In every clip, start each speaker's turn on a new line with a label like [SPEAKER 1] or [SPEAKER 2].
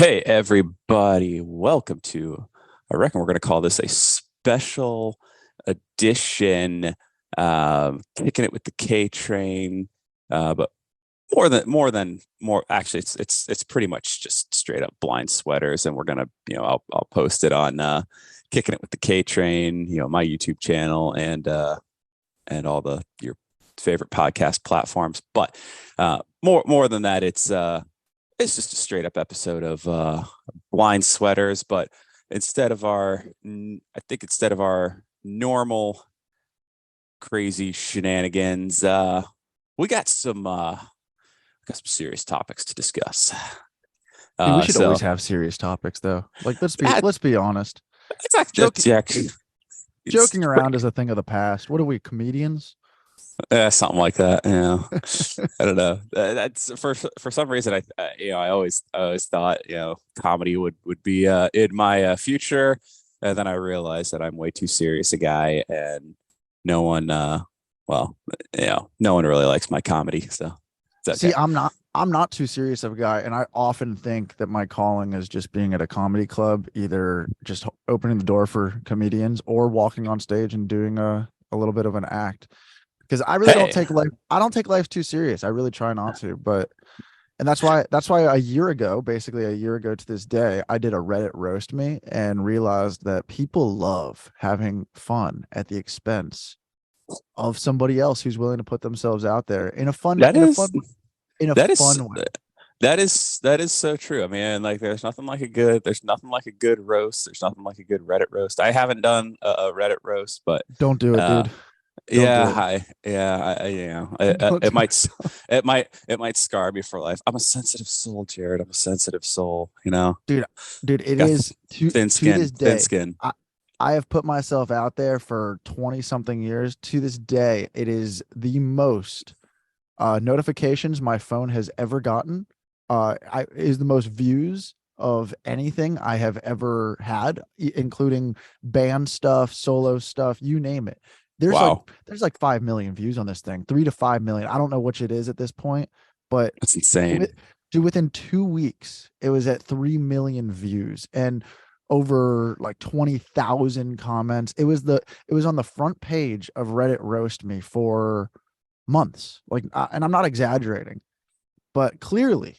[SPEAKER 1] Hey, everybody, welcome to, I reckon we're going to call this a special edition, kicking it with the KTrain. But more, actually, it's pretty much just straight up blind sweaters. And we're going to, I'll post it on, kicking it with the KTrain, my YouTube channel and all your favorite podcast platforms. But, more than that, it's just a straight up episode of blind sweaters, but instead of our normal crazy shenanigans, we got some serious topics to discuss.
[SPEAKER 2] Dude, we should
[SPEAKER 1] So
[SPEAKER 2] always have serious topics, though. Like, let's be
[SPEAKER 1] that,
[SPEAKER 2] let's be honest.
[SPEAKER 1] it's actually,
[SPEAKER 2] Joking,
[SPEAKER 1] it's
[SPEAKER 2] joking around is a thing of the past. What are we, comedians?
[SPEAKER 1] something like that. I don't know. That's for some reason I always thought comedy would be in my future, and then I realized that I'm way too serious a guy, and no one well no one really likes my comedy, so it's
[SPEAKER 2] See,
[SPEAKER 1] okay.
[SPEAKER 2] I'm not too serious of a guy, and I often think that my calling is just being at a comedy club, either just opening the door for comedians or walking on stage and doing a little bit of an act. Because I really don't
[SPEAKER 1] Hey,
[SPEAKER 2] take life. I don't take life too serious. I really try not to. But and that's why basically a year ago to this day, I did a Reddit roast me and realized that people love having fun at the expense of somebody else who's willing to put themselves out there in a fun
[SPEAKER 1] that is
[SPEAKER 2] in a
[SPEAKER 1] that is
[SPEAKER 2] fun way.
[SPEAKER 1] that is so true. I mean, like, there's nothing like a good roast. There's nothing like a good Reddit roast. I haven't done a Reddit roast, but
[SPEAKER 2] Don't do it,
[SPEAKER 1] uh
[SPEAKER 2] dude. Don't
[SPEAKER 1] yeah,
[SPEAKER 2] do it.
[SPEAKER 1] it
[SPEAKER 2] Don't do
[SPEAKER 1] might
[SPEAKER 2] it.
[SPEAKER 1] it might scar me for life. I'm a sensitive soul, Jared. I'm a sensitive soul.
[SPEAKER 2] Dude, dude, it
[SPEAKER 1] Got
[SPEAKER 2] is
[SPEAKER 1] thin
[SPEAKER 2] to this
[SPEAKER 1] skin, thin
[SPEAKER 2] day.
[SPEAKER 1] skin.
[SPEAKER 2] I have put myself out there for 20 something years. To this day, it is the most notifications my phone has ever gotten. Is the most views of anything I have ever had, including band stuff, solo stuff, you name it. There's like
[SPEAKER 1] Wow,
[SPEAKER 2] there's like 5 million views on this thing, 3 to 5 million. I don't know which it is at this point, but
[SPEAKER 1] that's insane.
[SPEAKER 2] with, dude, within 2 weeks, it was at 3 million views and over like 20,000 comments. It was on the front page of Reddit roast me for months. Like, and I'm not exaggerating, but clearly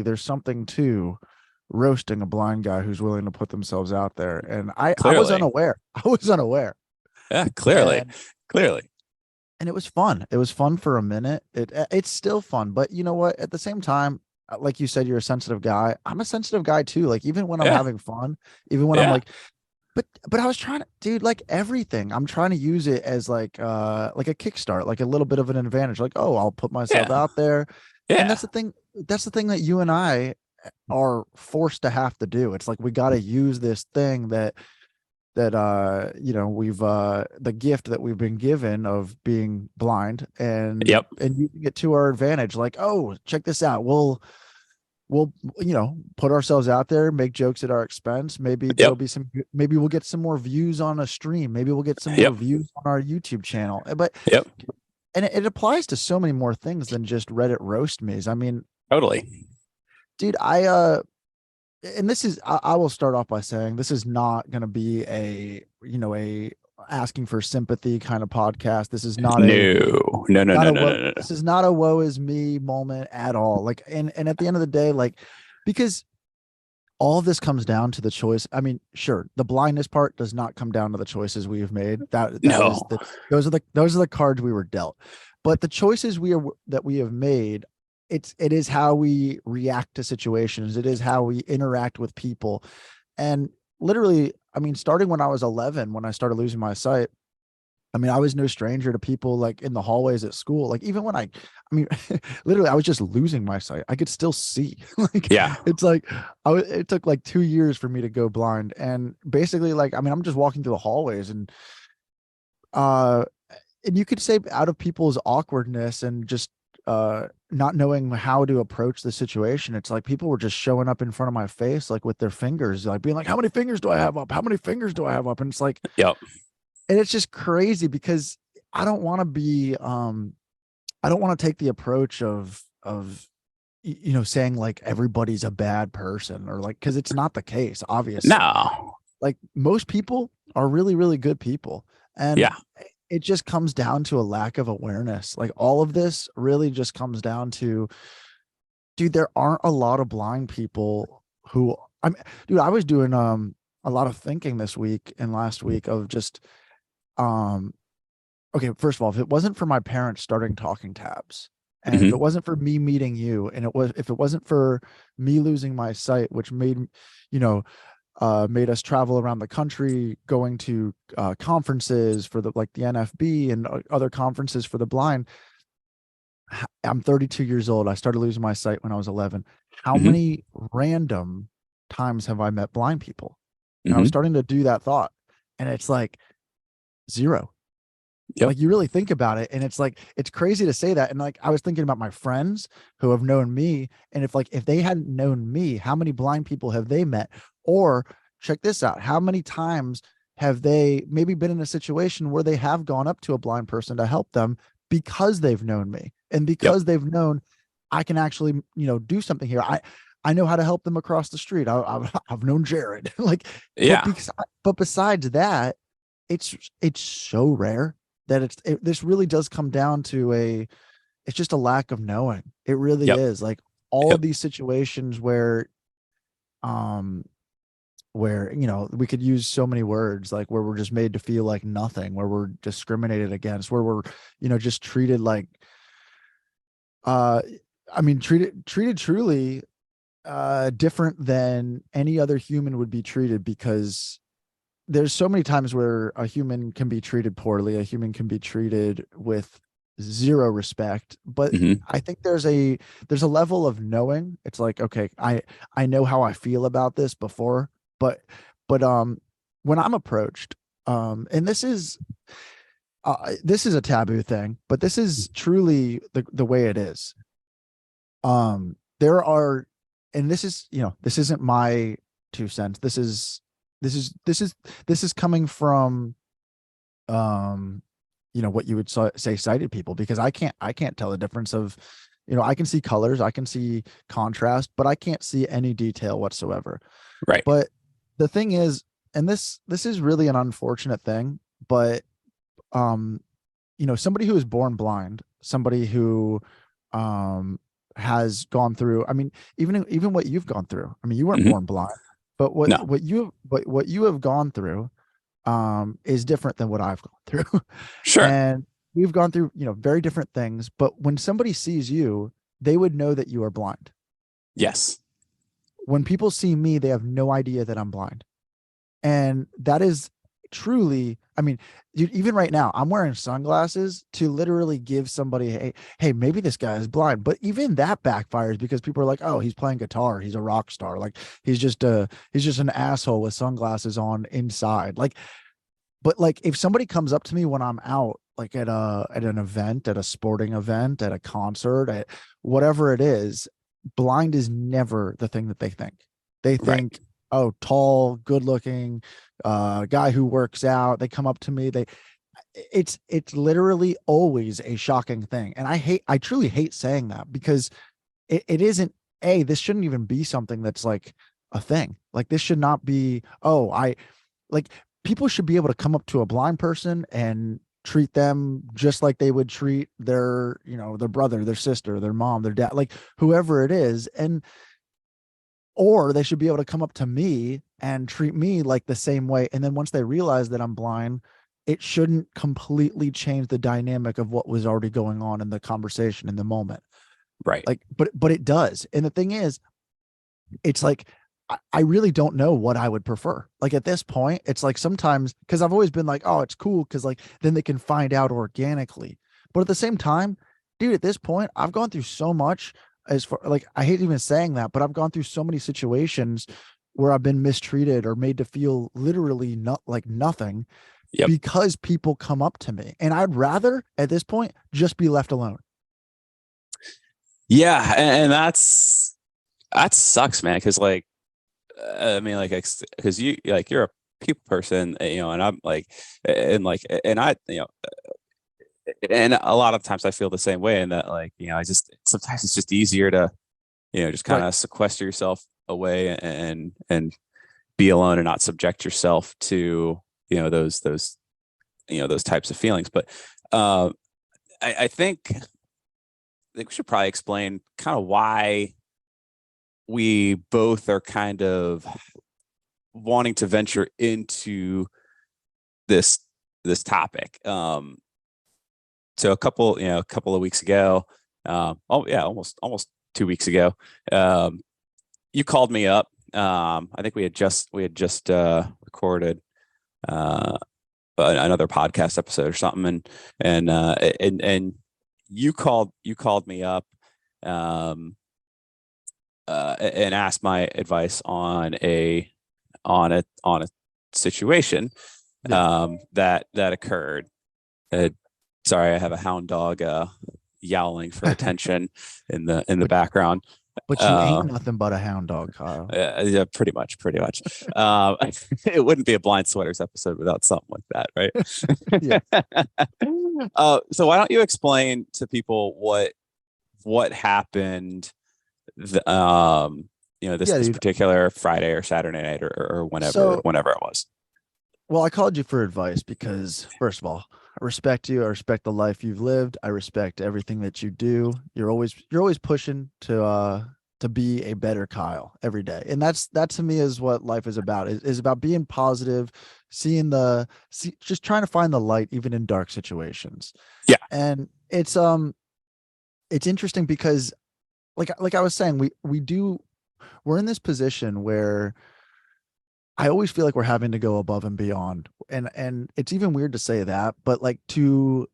[SPEAKER 2] there's something to roasting a blind guy who's willing to put themselves out there. And I was
[SPEAKER 1] Clearly,
[SPEAKER 2] unaware. I was unaware.
[SPEAKER 1] yeah, clearly,
[SPEAKER 2] And
[SPEAKER 1] clearly,
[SPEAKER 2] and it was fun. It was fun for a minute. It's still fun, but you know what? At the same time, like you said, you're a sensitive guy. I'm a sensitive guy too. Like, even when I'm
[SPEAKER 1] yeah,
[SPEAKER 2] having fun, even when I'm
[SPEAKER 1] yeah,
[SPEAKER 2] like, but I was trying to, dude, like everything. I'm trying to use it as like a kickstart, like a little bit of an advantage. Like, oh, I'll put myself
[SPEAKER 1] yeah,
[SPEAKER 2] out there. And
[SPEAKER 1] yeah,
[SPEAKER 2] that's the thing that you and I are forced to have to do. It's like we got to use this thing that we've the gift that we've been given of being blind and
[SPEAKER 1] yep,
[SPEAKER 2] using it to our advantage. Like, oh, check this out. We'll put ourselves out there, make jokes at our expense.
[SPEAKER 1] yep,
[SPEAKER 2] Maybe we'll get some more views on a stream. Maybe we'll get some more
[SPEAKER 1] yep,
[SPEAKER 2] views on our YouTube channel. But
[SPEAKER 1] yep,
[SPEAKER 2] and it applies to so many more things than just Reddit roast me's. I mean,
[SPEAKER 1] totally.
[SPEAKER 2] dude, and I will start off by saying this is not going to be a asking for sympathy kind of podcast. This is not a
[SPEAKER 1] No, no, no, no, no, no, no, no.
[SPEAKER 2] this is not a woe is me moment at all. Like, and at the end of the day, like, because all of this comes down to the choice. I mean, sure, the blindness part does not come down to the choices we have made. That is
[SPEAKER 1] No.
[SPEAKER 2] the those are the cards we were dealt. But the choices we have made, it is how we react to situations. It is how we interact with people. And literally, I mean, starting when I was 11, when I started losing my sight, I mean, I was no stranger to people like in the hallways at school. Like, even when I mean, literally, I was just losing my sight. I could still see. Like,
[SPEAKER 1] Yeah,
[SPEAKER 2] it's like it took like 2 years for me to go blind. And basically, like, I mean, I'm just walking through the hallways uh, and you could say out of people's awkwardness and just not knowing how to approach the situation, it's like people were just showing up in front of my face, like with their fingers, like being like, "How many fingers do I have up? How many fingers do I have up?" And it's like,
[SPEAKER 1] yep,
[SPEAKER 2] and it's just crazy because I don't want to be I don't want to take the approach of saying like everybody's a bad person, or like, because it's not the case, obviously.
[SPEAKER 1] No.
[SPEAKER 2] Like most people are really, really good people. And
[SPEAKER 1] Yeah.
[SPEAKER 2] it just comes down to a lack of awareness. Like all of this really just comes down to, dude, there aren't a lot of blind people who I'm dude, I was doing a lot of thinking this week and last week of just um okay, first of all, if it wasn't for my parents starting talking tabs, and if it
[SPEAKER 1] Hmm.
[SPEAKER 2] wasn't for me meeting you, and if it wasn't for me losing my sight, which you know, made us travel around the country, going to conferences for the NFB and other conferences for the blind. I'm 32 years old. I started losing my sight when I was 11. How
[SPEAKER 1] Hmm.
[SPEAKER 2] many random times have I met blind people? And I was
[SPEAKER 1] Hmm.
[SPEAKER 2] starting to do that thought, and it's like zero.
[SPEAKER 1] Yep.
[SPEAKER 2] Like you really think about it, and it's like it's crazy to say that. And like I was thinking about my friends who have known me, and if they hadn't known me, how many blind people have they met? Or check this out, how many times have they maybe been in a situation where they have gone up to a blind person to help them because they've known me, and
[SPEAKER 1] Yep.
[SPEAKER 2] because they've known I can actually do something here. I know how to help them across the street. I've known Jared. Like, but
[SPEAKER 1] Yeah.
[SPEAKER 2] because but besides that, it's so rare that this really does come down to it's just a lack of knowing. It really
[SPEAKER 1] Yep.
[SPEAKER 2] is. Like all
[SPEAKER 1] Yep.
[SPEAKER 2] of these situations um where we could use so many words, like where we're just made to feel like nothing, where we're discriminated against, where we're just treated like uh treated truly different than any other human would be treated, because there's so many times where a human can be treated poorly, a human can be treated with zero respect. But
[SPEAKER 1] Hmm.
[SPEAKER 2] I think there's a level of knowing. It's like, okay, I know how I feel about this before, but when I'm approached, and this is a taboo thing, but this is truly the way it is. There are, and this isn't my 2 cents. This is coming from um what you would say sighted people, because I can't tell the difference of, I can see colors, I can see contrast, but I can't see any detail whatsoever.
[SPEAKER 1] Right.
[SPEAKER 2] But the thing is, and this is really an unfortunate thing, but um somebody who is born blind, somebody who um has gone through, I mean, even what you've gone through, I mean, you weren't
[SPEAKER 1] Hmm.
[SPEAKER 2] born blind, but
[SPEAKER 1] No.
[SPEAKER 2] what you have gone through is different than what I've gone through.
[SPEAKER 1] Sure.
[SPEAKER 2] And we've gone through, very different things, but when somebody sees you, they would know that you are blind.
[SPEAKER 1] Yes.
[SPEAKER 2] When people see me, they have no idea that I'm blind. And that is truly, I mean, dude, even right now, I'm wearing sunglasses to literally give somebody, hey, maybe this guy is blind. But even that backfires, because people are like, oh, he's playing guitar, he's a rock star, like he's just an asshole with sunglasses on inside. Like, but like if somebody comes up to me when I'm out, like at an event, at a sporting event, at a concert, at whatever it is, blind is never the thing that they think. They
[SPEAKER 1] Right.
[SPEAKER 2] think, oh, tall, good looking, guy who works out. They come up to me, it's literally always a shocking thing. And I truly hate saying that, because it isn't, this shouldn't even be something that's like a thing. Like this should not be, oh, like people should be able to come up to a blind person and treat them just like they would treat their brother, their sister, their mom, their dad, like whoever it is. And or they should be able to come up to me and treat me like the same way. And then once they realize that I'm blind, it shouldn't completely change the dynamic of what was already going on in the conversation in the moment.
[SPEAKER 1] Right.
[SPEAKER 2] Like, but it does. And the thing is, it's like I really don't know what I would prefer. Like at this point, it's like sometimes, because I've always been like, oh, it's cool because like then they can find out organically. But at the same time, dude, at this point, I've gone through so much, as far like I hate even saying that, but I've gone through so many situations where I've been mistreated or made to feel literally not like nothing,
[SPEAKER 1] Yep.
[SPEAKER 2] because people come up to me. And I'd rather at this point just be left alone.
[SPEAKER 1] Yeah. And that sucks, man. Cause like, I mean, like, because you're a people person, and I'm like, and I, and a lot of times I feel the same way, and that, like, I just sometimes it's just easier to just kind
[SPEAKER 2] Right.
[SPEAKER 1] of sequester yourself away and be alone and not subject yourself to, those types of feelings. But uh, I think we should probably explain kind of why we both are kind of wanting to venture into this topic. So a couple of weeks ago, oh yeah, almost 2 weeks ago, you called me up. I think we had just recorded another podcast episode or something, and you called me up, um, and asked my advice on a situation
[SPEAKER 2] Yeah.
[SPEAKER 1] that occurred. Uh, Sorry, I have a hound dog yowling for attention in the
[SPEAKER 2] But
[SPEAKER 1] background.
[SPEAKER 2] but you ain't
[SPEAKER 1] Uh,
[SPEAKER 2] nothing but a hound dog, Kyle.
[SPEAKER 1] yeah, pretty much. Um, it wouldn't be a blind sweaters episode without something like that,
[SPEAKER 2] Yeah.
[SPEAKER 1] right? So why don't you explain to people what happened, this
[SPEAKER 2] Yeah,
[SPEAKER 1] this
[SPEAKER 2] dude.
[SPEAKER 1] particular Friday or Saturday night, or
[SPEAKER 2] So,
[SPEAKER 1] whenever it was.
[SPEAKER 2] well, I called you for advice because, first of all, I respect you. I respect the life you've lived. I respect everything that you do. You're always pushing to be a better Kyle every day. And that to me is what life is about. Is about being positive, just trying to find the light even in dark situations.
[SPEAKER 1] Yeah.
[SPEAKER 2] And it's interesting because like I was saying, we're in this position where I always feel like we're having to go above and beyond. And it's even weird to say that, but like to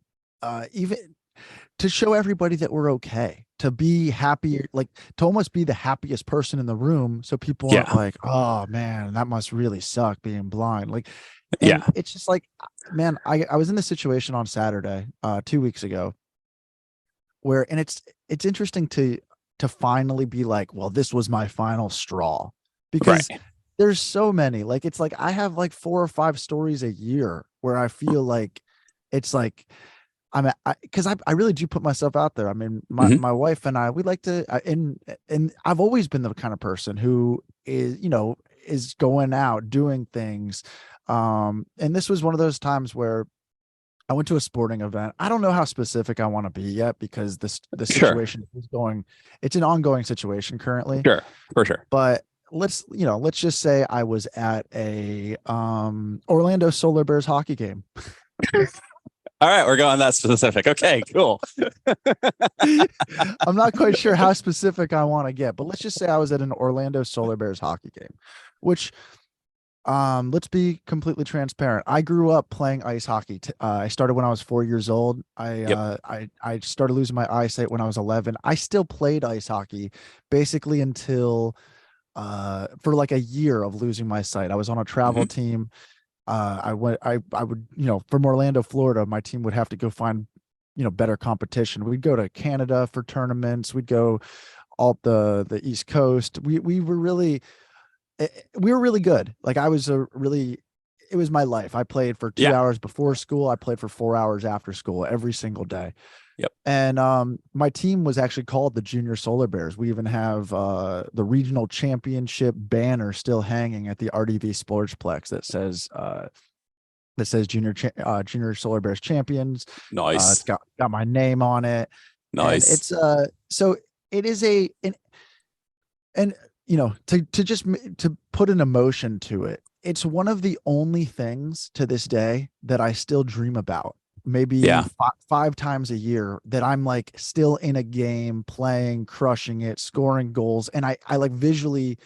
[SPEAKER 2] even to show everybody that we're okay, to be happy, like to almost be the happiest person in the room so people aren't
[SPEAKER 1] Yeah.
[SPEAKER 2] like, "Oh man, that must really suck being blind." Like, and
[SPEAKER 1] Yeah.
[SPEAKER 2] it's just like, man, I was in this situation on Saturday, 2 weeks ago, where and it's interesting to finally be like, well, this was my final straw, because
[SPEAKER 1] Right.
[SPEAKER 2] there's so many, like it's like I have like 4 or 5 stories a year where I feel like it's like because I really do put myself out there. I mean,
[SPEAKER 1] Hmm.
[SPEAKER 2] my wife and I, we like to, and I've always been the kind of person who is going out doing things. And this was one of those times where I went to a sporting event. I don't know how specific I want to be yet because the
[SPEAKER 1] Sure.
[SPEAKER 2] situation is going, it's an ongoing situation currently.
[SPEAKER 1] Sure. For sure.
[SPEAKER 2] But let's just say I was at a Orlando Solar Bears hockey game.
[SPEAKER 1] All right, we're going that specific. Okay, cool.
[SPEAKER 2] I'm not quite sure how specific I want to get, but let's just say I was at an Orlando Solar Bears hockey game, which let's be completely transparent. I grew up playing ice hockey. I started when I was 4 years old.
[SPEAKER 1] Yep.
[SPEAKER 2] I started losing my eyesight when I was 11. I still played ice hockey basically until for like a year of losing my sight. I was on a travel
[SPEAKER 1] Hmm.
[SPEAKER 2] team. I would, from Orlando, Florida, my team would have to go find, better competition. We'd go to Canada for tournaments. We'd go all the East Coast. We were really good. Like it was my life. I played for two
[SPEAKER 1] Yeah.
[SPEAKER 2] hours before school. I played for 4 hours after school every single day.
[SPEAKER 1] Yep.
[SPEAKER 2] And my team was actually called the Junior Solar Bears. We even have the regional championship banner still hanging at the RDV Sportsplex that says Junior Solar Bears champions. It's
[SPEAKER 1] Nice.
[SPEAKER 2] got my name on it, and
[SPEAKER 1] Nice.
[SPEAKER 2] it's so it is and to just to put an emotion to it. It's one of the only things to this day that I still dream about. Maybe
[SPEAKER 1] Yeah.
[SPEAKER 2] five times a year that I'm like still in a game, playing, crushing it, scoring goals, and I like visually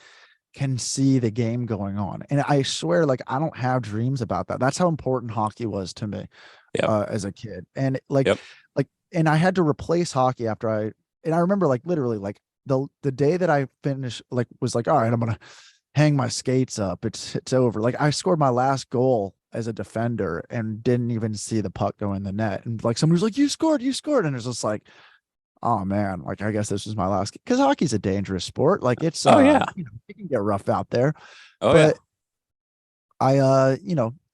[SPEAKER 2] can see the game going on. And I swear, like I don't have dreams about that. That's how important hockey was to me
[SPEAKER 1] Yep.
[SPEAKER 2] as a kid. And like
[SPEAKER 1] Yep.
[SPEAKER 2] like and I had to replace hockey after I remember like literally like the day that I finished, like was like, all right, I'm gonna hang my skates up. It's over. Like I scored my last goal as a defender and didn't even see the puck go in the net. And like somebody was like, you scored. And it's just like, oh man, like I guess this was my last, because hockey's a dangerous sport. Like
[SPEAKER 1] Oh yeah.
[SPEAKER 2] it can get rough out there.
[SPEAKER 1] Oh yeah.
[SPEAKER 2] But I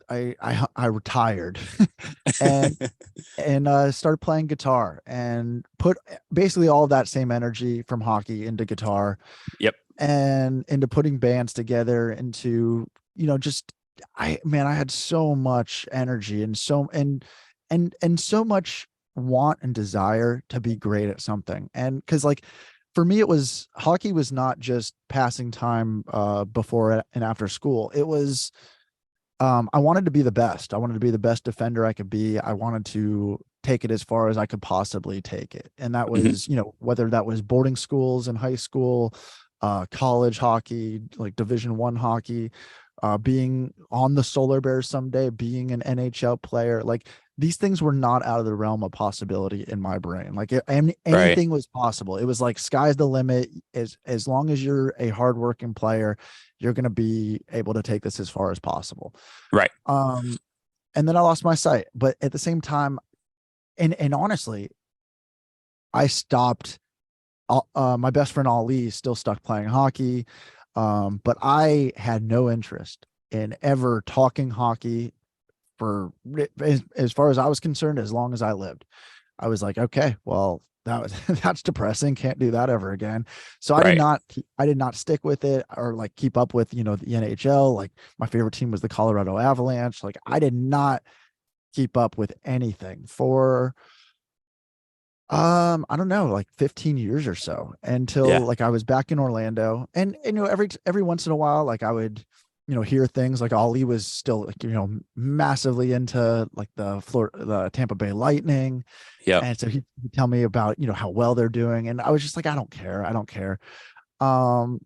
[SPEAKER 2] I retired and started playing guitar and put basically all of that same energy from hockey into guitar
[SPEAKER 1] Yep.
[SPEAKER 2] and into putting bands together into, just I had so much energy and so much want and desire to be great at something. And because like for me, it was hockey was not just passing time before and after school. It was I wanted to be the best. I wanted to be the best defender I could be. I wanted to take it as far as I could possibly take it. And that
[SPEAKER 1] Hmm.
[SPEAKER 2] was, whether that was boarding schools in high school, college hockey, like Division 1 hockey, being on the Solar Bears someday, being an NHL player, like these things were not out of the realm of possibility in my brain. Like
[SPEAKER 1] Right.
[SPEAKER 2] anything was possible. It was like sky's the limit. As long as you're a hardworking player, you're going to be able to take this as far as possible.
[SPEAKER 1] Right.
[SPEAKER 2] Um, and then I lost my sight, but at the same time, and honestly, I stopped. My best friend Ali still stuck playing hockey, but I had no interest in ever talking hockey for as far as I was concerned, as long as I lived. I was like, okay, well, that was that's depressing. Can't do that ever again. So
[SPEAKER 1] Right.
[SPEAKER 2] I did not stick with it or like keep up with, the NHL. Like my favorite team was the Colorado Avalanche. Like I did not keep up with anything for I don't know, like 15 years or so until
[SPEAKER 1] Yeah.
[SPEAKER 2] like I was back in Orlando. And every once in a while, like I would, hear things like Ali was still like, massively into like the Tampa Bay Lightning.
[SPEAKER 1] Yep.
[SPEAKER 2] And so he'd tell me about, how well they're doing. And I was just like, I don't care. I don't care. Um,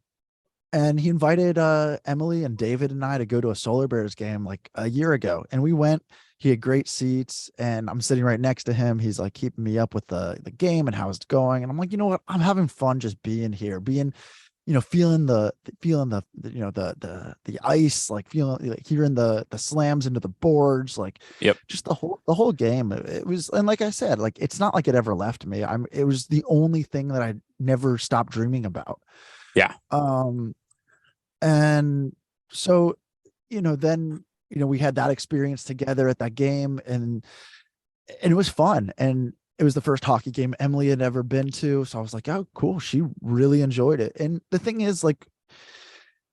[SPEAKER 2] and he invited Emily and David and I to go to a Solar Bears game like a year ago, and we went. He had great seats, and I'm sitting right next to him. He's like keeping me up with the game and how it's going, and I'm like, you know what? I'm having fun just being here, being, feeling the ice, like feeling like hearing the slams into the boards, like
[SPEAKER 1] Yep.
[SPEAKER 2] just the whole game. It was, and like I said, like it's not like it ever left me. It was the only thing that I never stopped dreaming about.
[SPEAKER 1] Yeah.
[SPEAKER 2] Um, and so, then, we had that experience together at that game, and it was fun. And it was the first hockey game Emily had ever been to. So I was like, oh, cool. She really enjoyed it. And the thing is, like,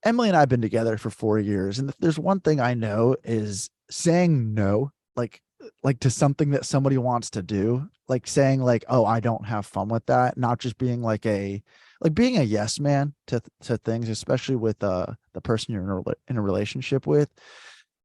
[SPEAKER 2] Emily and I have been together for 4 years. And if there's one thing I know is saying no, like to something that somebody wants to do, like saying like, oh, I don't have fun with that, not just being like being a yes man to things, especially with the person you're in a relationship with.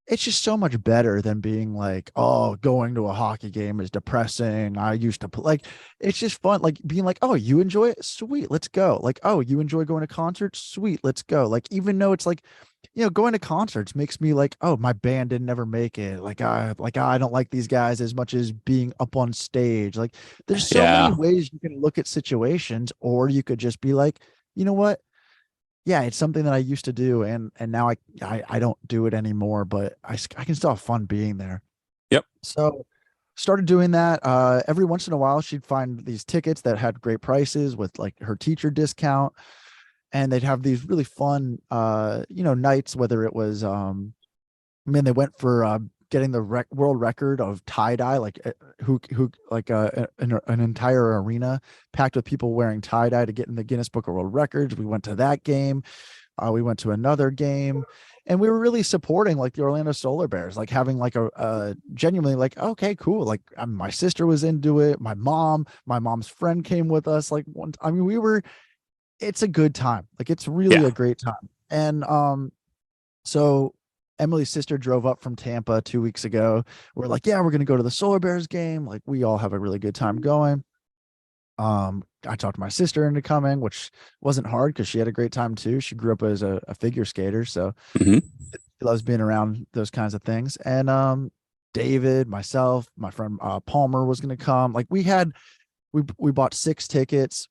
[SPEAKER 2] It's just so much better than being like, oh, going to a hockey game is depressing. I used to play. Like, it's just fun. Like being like, oh, you enjoy it? Sweet, let's go. Like, oh, you enjoy going to concerts? Sweet, let's go. Like, even though it's like, going to concerts makes me like, oh, my band didn't ever make it. I don't like these guys as much as being up on stage. Like, there's so many
[SPEAKER 1] Yeah.
[SPEAKER 2] ways you can look at situations, or you could just be like, you know what? Yeah, it's something that I used to do, and now I don't do it anymore, but I can still have fun being there.
[SPEAKER 1] Yep.
[SPEAKER 2] So started doing that. Every once in a while, she'd find these tickets that had great prices with like her teacher discount, and they'd have these really fun, nights. Whether it was, I mean, they went for getting the world record of tie dye, like who like an entire arena packed with people wearing tie dye to get in the Guinness Book of World Records. We went to that game. We went to another game, and we were really supporting like the Orlando Solar Bears, like having like a genuinely like, okay, cool. Like my sister was into it. My mom's friend came with us. Like one, I mean, it's a good time. Like it's really
[SPEAKER 1] Yeah.
[SPEAKER 2] a great time. And so Emily's sister drove up from Tampa 2 weeks ago. We're like, yeah, we're gonna go to the Solar Bears game. Like we all have a really good time going. I talked my sister into coming, which wasn't hard because she had a great time too. She grew up as a figure skater, so
[SPEAKER 1] Hmm.
[SPEAKER 2] she loves being around those kinds of things. And David, myself, my friend Palmer was gonna come. Like we bought 6 tickets.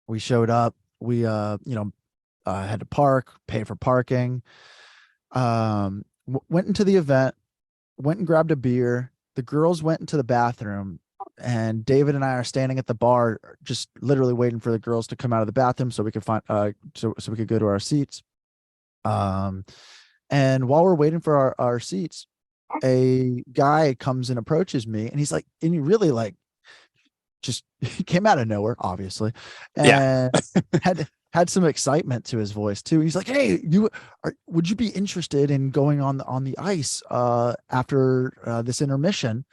[SPEAKER 2] We showed up. We had to park, pay for parking. Went into the event, went and grabbed a beer. The girls went into the bathroom, and David and I are standing at the bar, just literally waiting for the girls to come out of the bathroom so we could find so we could go to our seats. Um, and while we're waiting for our seats, a guy comes and approaches me, and he's like, and he really like just came out of nowhere, obviously,
[SPEAKER 1] Yeah.
[SPEAKER 2] and had some excitement to his voice too. He's like, "Hey, would you be interested in going on the ice after this intermission,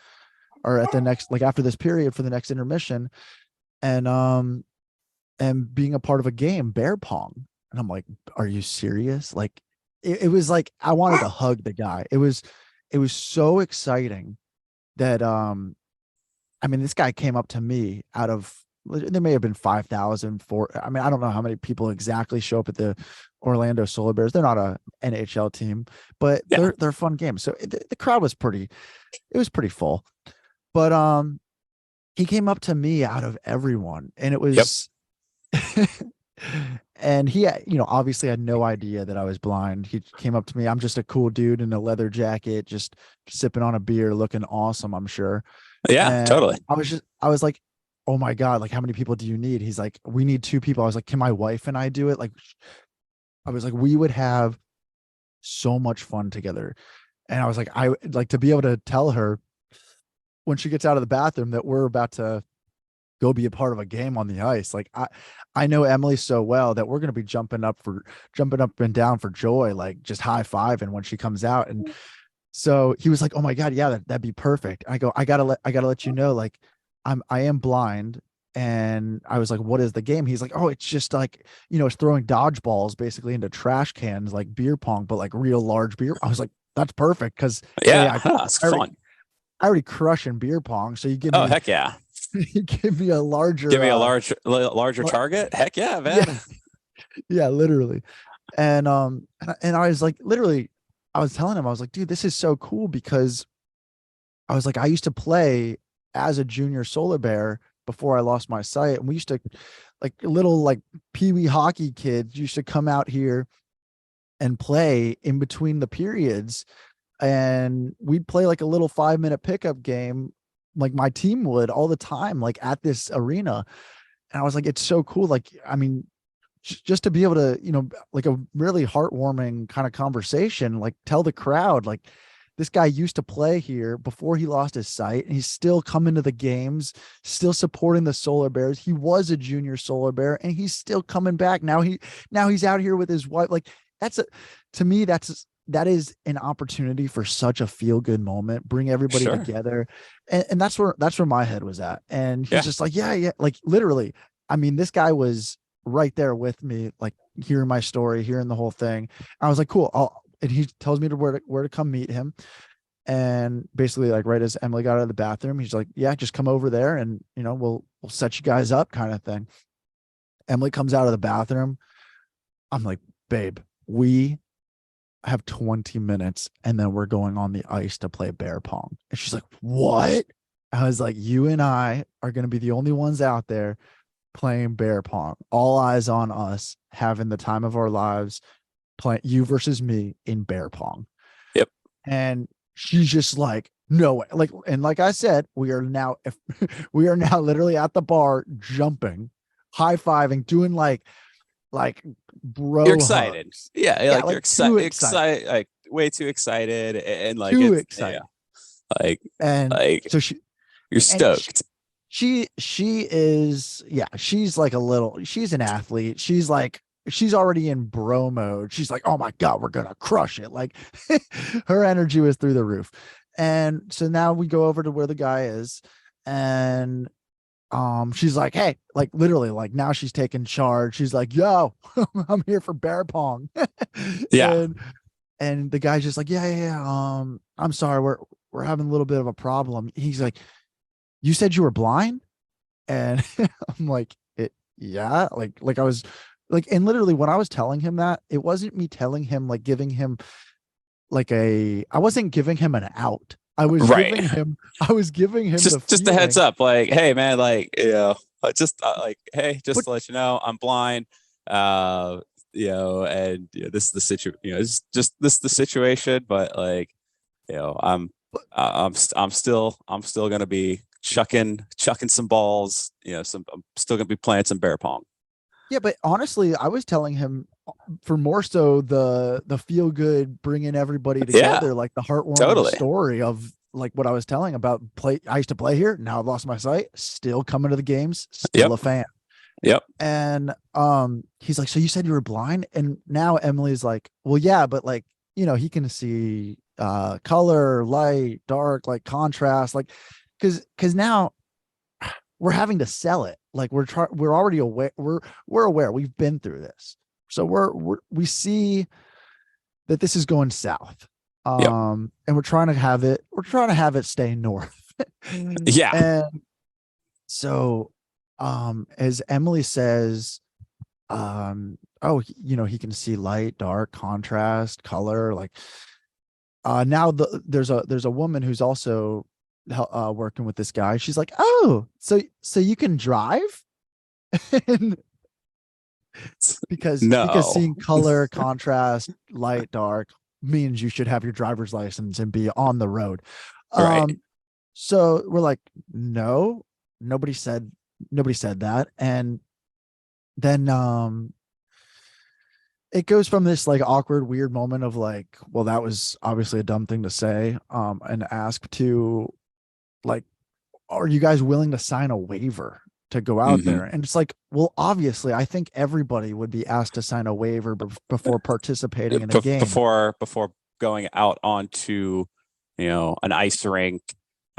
[SPEAKER 2] or at the next, like after this period for the next intermission, and being a part of a game, bear pong?" And I'm like, "Are you serious?" Like, it was like I wanted to hug the guy. It was so exciting that I mean, this guy came up to me out of, there may have been 5,000 for, I mean, I don't know how many people exactly show up at the Orlando Solar Bears. They're not a NHL team, but
[SPEAKER 1] Yeah.
[SPEAKER 2] they're fun games. So the crowd was it was pretty full. But he came up to me out of everyone, and it
[SPEAKER 1] Yep.
[SPEAKER 2] was and he obviously had no idea that I was blind. He came up to me. I'm just a cool dude in a leather jacket, just sipping on a beer, looking awesome, I'm sure.
[SPEAKER 1] Yeah,
[SPEAKER 2] And
[SPEAKER 1] totally.
[SPEAKER 2] I was like, "Oh my God, like how many people do you need?" He's like, "We need 2 people." I was like, "Can my wife and I do it?" Like, I was like, "We would have so much fun together." And I was like, I like to be able to tell her when she gets out of the bathroom that we're about to go be a part of a game on the ice. Like, I know Emily so well that we're going to be jumping up and down for joy, like just high fiving when she comes out. And so he was like, "Oh my God, yeah, that'd be perfect." I go, I gotta let you know, like, I am blind." And I was like, "What is the game?" He's like, "Oh, it's just like, it's throwing dodgeballs basically into trash cans, like beer pong, but like real large beer." I was like, "That's perfect." Cause
[SPEAKER 1] Yeah,
[SPEAKER 2] I
[SPEAKER 1] it's
[SPEAKER 2] already,
[SPEAKER 1] fun.
[SPEAKER 2] crush in beer pong. So you give
[SPEAKER 1] Oh
[SPEAKER 2] me,
[SPEAKER 1] heck yeah.
[SPEAKER 2] you give me a
[SPEAKER 1] Give
[SPEAKER 2] larger,
[SPEAKER 1] me a larger target. Heck yeah,
[SPEAKER 2] yeah,
[SPEAKER 1] man.
[SPEAKER 2] yeah, literally. And I was like, literally, I was telling him, I was like, "Dude, this is so cool," because I was like, I used to play as a junior solar bear before I lost my sight. And we used to, like, little like peewee hockey kids used to come out here and play in between the periods. And we'd play like a little 5-minute pickup game, like my team would all the time, like at this arena. And I was like, it's so cool. Like, I mean, just to be able to, like a really heartwarming kind of conversation, like tell the crowd, like, this guy used to play here before he lost his sight, and he's still coming to the games, still supporting the Solar Bears. He was a junior Solar Bear, and he's still coming back. Now he's out here with his wife. Like, to me, that is an opportunity for such a feel good moment, bring everybody
[SPEAKER 1] Sure.
[SPEAKER 2] together. And that's where my head was at. And he's
[SPEAKER 1] Yeah.
[SPEAKER 2] just like, yeah, like literally, I mean, this guy was right there with me, like hearing my story, hearing the whole thing. I was like, cool. And he tells me where to come meet him. And basically, like right as Emily got out of the bathroom, he's like, "Yeah, just come over there, and we'll set you guys up," kind of thing. Emily comes out of the bathroom. I'm like, "Babe, we have 20 minutes, and then we're going on the ice to play bear pong." And she's like, "What?" I was like, "You and I are going to be the only ones out there playing bear pong. All eyes on us, having the time of our lives, playing you versus me in bear pong."
[SPEAKER 1] Yep.
[SPEAKER 2] And she's just like, "No way." Like, and like I said, we are now we are now literally at the bar, jumping, high-fiving, doing like
[SPEAKER 1] You're
[SPEAKER 2] bro
[SPEAKER 1] excited.
[SPEAKER 2] hugs.
[SPEAKER 1] Yeah,
[SPEAKER 2] Yeah,
[SPEAKER 1] like you're
[SPEAKER 2] like too excited.
[SPEAKER 1] excited, like way too excited, and like
[SPEAKER 2] Too
[SPEAKER 1] it's yeah,
[SPEAKER 2] excited.
[SPEAKER 1] like
[SPEAKER 2] And
[SPEAKER 1] like
[SPEAKER 2] so she
[SPEAKER 1] you're
[SPEAKER 2] and
[SPEAKER 1] stoked.
[SPEAKER 2] she is, yeah, she's like she's an athlete. She's already in bro mode. She's like, "Oh my God, we're gonna crush it." Like, her energy was through the roof. And so now we go over to where the guy is, and she's like, "Hey," like literally, like now she's taking charge. She's like, "Yo, I'm here for bear pong."
[SPEAKER 1] Yeah.
[SPEAKER 2] and and the guy's just like, "Yeah, yeah, yeah. I'm sorry, we're having a little bit of a problem." He's like, "You said you were blind?" And I'm like, yeah, like I was like, and literally when I was telling him that, it wasn't me telling him, like giving him I wasn't giving him an out.
[SPEAKER 1] Right.
[SPEAKER 2] I was giving him the
[SPEAKER 1] Just a heads
[SPEAKER 2] feeling,
[SPEAKER 1] up, like, hey man, like just like, hey, just
[SPEAKER 2] but
[SPEAKER 1] to let you know, I'm blind. Uh, and this is the situation. It's just this is the situation, but like, I'm I'm still gonna be chucking some balls. I'm still gonna be playing some bear pong.
[SPEAKER 2] yeah, but honestly, I was telling him for more so the feel good, bringing everybody
[SPEAKER 1] Yeah,
[SPEAKER 2] together, like the heartwarming
[SPEAKER 1] totally.
[SPEAKER 2] story of like what I was telling about play. I used to play here. Now I've lost my sight. Still coming to the games. Still
[SPEAKER 1] Yep.
[SPEAKER 2] a fan.
[SPEAKER 1] Yep.
[SPEAKER 2] And he's like, so you said you were blind? And now Emily's like, well, yeah, but like, he can see color, light, dark, like contrast, like because now we're having to sell it. Like we're already aware. We're aware. We've been through this. So we see that this is going south.
[SPEAKER 1] Yep.
[SPEAKER 2] And we're trying to have it stay north.
[SPEAKER 1] Yeah.
[SPEAKER 2] And so as Emily says, oh, he can see light, dark, contrast, color, like now there's a woman who's also working with this guy. She's like, oh, so you can drive. And because
[SPEAKER 1] No.
[SPEAKER 2] seeing color, contrast, light, dark means you should have your driver's license and be on the road.
[SPEAKER 1] Right.
[SPEAKER 2] So we're like, no, nobody said that. And then it goes from this like awkward, weird moment of like, well, that was obviously a dumb thing to say and ask, to like, are you guys willing to sign a waiver to go out
[SPEAKER 1] Hmm.
[SPEAKER 2] there? And it's like, well, obviously, I think everybody would be asked to sign a waiver before participating in a game.
[SPEAKER 1] Before going out onto, an ice rink,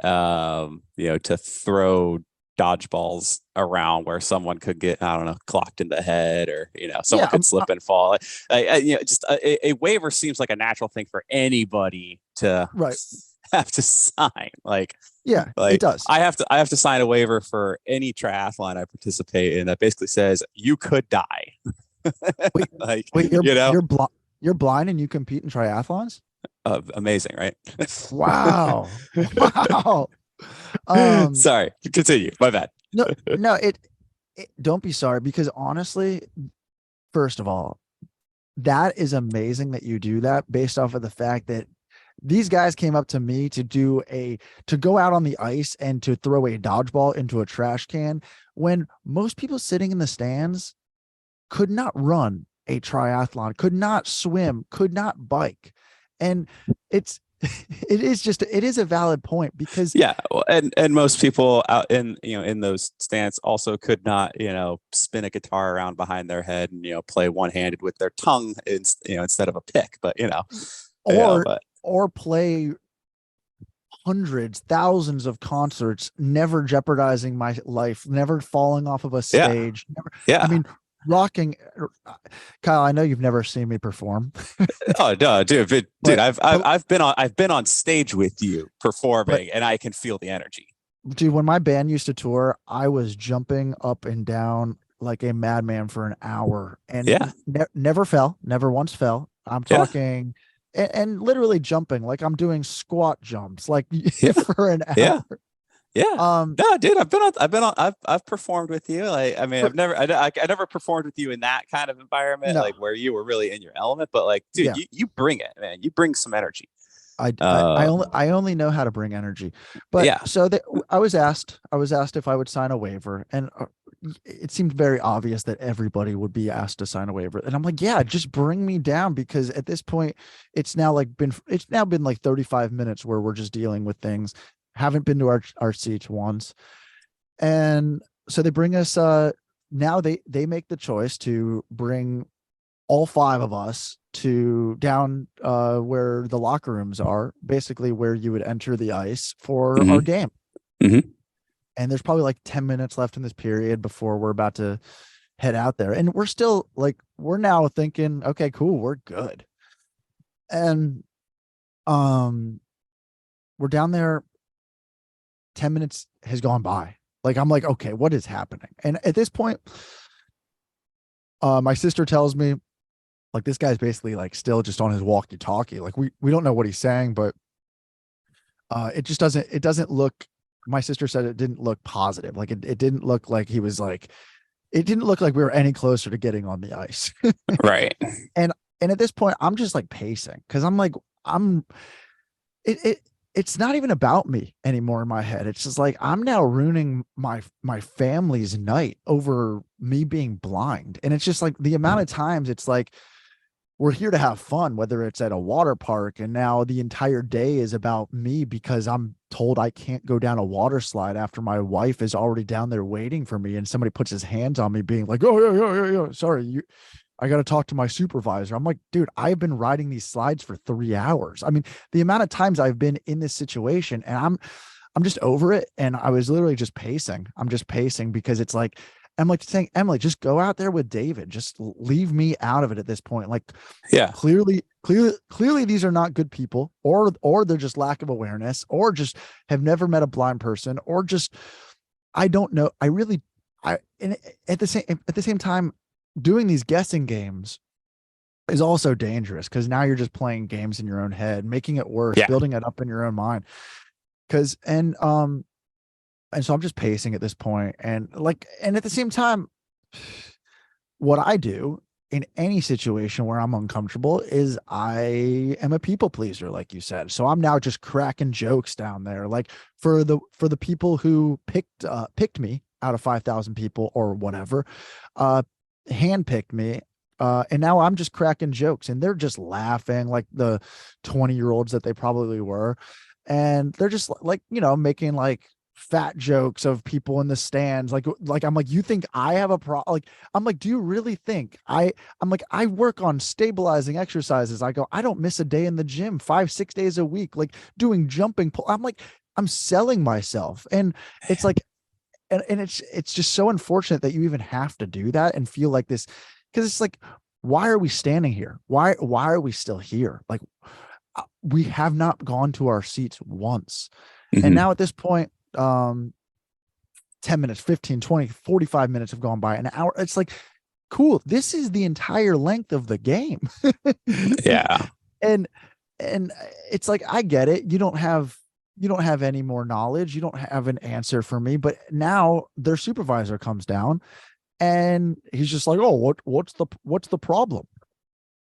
[SPEAKER 1] to throw dodgeballs around where someone could get, I don't know, clocked in the head, or someone
[SPEAKER 2] Yeah,
[SPEAKER 1] could slip and fall. Just a waiver seems like a natural thing for anybody to
[SPEAKER 2] right.
[SPEAKER 1] have to sign.
[SPEAKER 2] Yeah, it
[SPEAKER 1] Like
[SPEAKER 2] does.
[SPEAKER 1] I have to sign a waiver for any triathlon I participate in that basically says you could die.
[SPEAKER 2] Wait,
[SPEAKER 1] Like,
[SPEAKER 2] wait, you're blind and you compete in triathlons?
[SPEAKER 1] amazing, right?
[SPEAKER 2] Wow. Wow. Um,
[SPEAKER 1] Sorry, continue. My bad.
[SPEAKER 2] no, no, don't be sorry, because honestly, first of all, that is amazing that you do that based off of the fact that these guys came up to me to go out on the ice and to throw a dodgeball into a trash can, when most people sitting in the stands could not run a triathlon, could not swim, could not bike. And it's it is a valid point, because
[SPEAKER 1] Yeah, well, and most people out in those stands also could not spin a guitar around behind their head and play one handed with their tongue instead of a pick, but
[SPEAKER 2] or
[SPEAKER 1] but
[SPEAKER 2] or play hundreds, thousands of concerts, never jeopardizing my life, never falling off of a
[SPEAKER 1] yeah,
[SPEAKER 2] stage. Never, I
[SPEAKER 1] yeah.
[SPEAKER 2] mean, rocking. Kyle, I know you've never seen me perform,
[SPEAKER 1] Oh no, dude, dude,
[SPEAKER 2] but
[SPEAKER 1] I've been on stage with you
[SPEAKER 2] but
[SPEAKER 1] performing, and I can feel the energy.
[SPEAKER 2] dude, when my band used to tour, I was jumping up and down like a madman for an hour, and
[SPEAKER 1] Yeah,
[SPEAKER 2] never fell, never once fell. I'm
[SPEAKER 1] yeah,
[SPEAKER 2] talking, and literally jumping like I'm doing squat jumps like
[SPEAKER 1] yeah,
[SPEAKER 2] for an
[SPEAKER 1] yeah.
[SPEAKER 2] hour.
[SPEAKER 1] Yeah.
[SPEAKER 2] Um,
[SPEAKER 1] No, dude, I've performed with you. Like, I mean,
[SPEAKER 2] for,
[SPEAKER 1] I never performed with you in that kind of environment,
[SPEAKER 2] no,
[SPEAKER 1] like where you were really in your element. But like, dude,
[SPEAKER 2] yeah.
[SPEAKER 1] you bring it, man. You bring some energy.
[SPEAKER 2] I
[SPEAKER 1] Uh,
[SPEAKER 2] only know how to bring energy. But
[SPEAKER 1] yeah.
[SPEAKER 2] so I was asked if I would sign a waiver, and it seemed very obvious that everybody would be asked to sign a waiver. And I'm like, yeah, just bring me down, because at this point it's now been like 35 minutes where we're just dealing with things. Haven't been to our seats once. And so they bring us now they make the choice to bring all five of us to down where the locker rooms are, basically where you would enter the ice for our
[SPEAKER 1] Hmm.
[SPEAKER 2] game.
[SPEAKER 1] Hmm.
[SPEAKER 2] And there's probably like 10 minutes left in this period before we're about to head out there. And we're still like, we're now thinking, okay, cool, we're good. And um we're down there, 10 minutes has gone by. Like I'm like, okay, what is happening? And at this point, my sister tells me, like, this guy's basically like still just on his walkie talkie. Like we don't know what he's saying, but it doesn't look, my sister said it didn't look positive. Like it didn't look like he was like, it didn't look like we were any closer to getting on the ice.
[SPEAKER 1] Right.
[SPEAKER 2] and and at this point I'm just like pacing, because I'm like, I'm it it's not even about me anymore in my head. It's just like I'm now ruining my family's night over me being blind. And it's just like the amount of times it's like we're here to have fun, whether it's at a water park, and now the entire day is about me because I'm told I can't go down a water slide after my wife is already down there waiting for me, and somebody puts his hands on me being like, oh yeah, sorry, I got to talk to my supervisor. I'm like, dude, I've been riding these slides for 3 hours. I mean, the amount of times I've been in this situation, and I'm just over it. And I was literally just pacing. I'm just pacing because it's like, I'm like saying, Emily, just go out there with David. Just leave me out of it at this point. Like,
[SPEAKER 1] Yeah.
[SPEAKER 2] clearly these are not good people, or they're just lack of awareness, or just have never met a blind person, or just, I don't know. And at the same time, doing these guessing games is also dangerous because now you're just playing games in your own head, making it worse,
[SPEAKER 1] Yeah.
[SPEAKER 2] building it up in your own mind. And so I'm just pacing at this point, and at the same time, what I do in any situation where I'm uncomfortable is I am a people pleaser, like you said. So I'm now just cracking jokes down there, like for the people who picked me out of 5,000 people or whatever, handpicked me. And now I'm just cracking jokes, and they're just laughing like the 20-year-olds that they probably were. And they're just like, making like fat jokes of people in the stands. Like I'm like, you think I have a problem? Like, I'm like, do you really think I'm like, I work on stabilizing exercises. I go, I don't miss a day in the gym 5-6 days a week, like doing jumping. I'm like, I'm selling myself. And it's like, and it's just so unfortunate that you even have to do that and feel like this, because it's like, why are we standing here? Why are we still here? Like, we have not gone to our seats once. And
[SPEAKER 1] Mhm.
[SPEAKER 2] now at this point, 10 minutes, 15, 20, 45 minutes have gone by, an hour. It's like, cool. This is the entire length of the game.
[SPEAKER 1] Yeah.
[SPEAKER 2] and and it's like, I get it. You don't have any more knowledge. You don't have an answer for me. But now their supervisor comes down and he's just like, oh, what's the problem?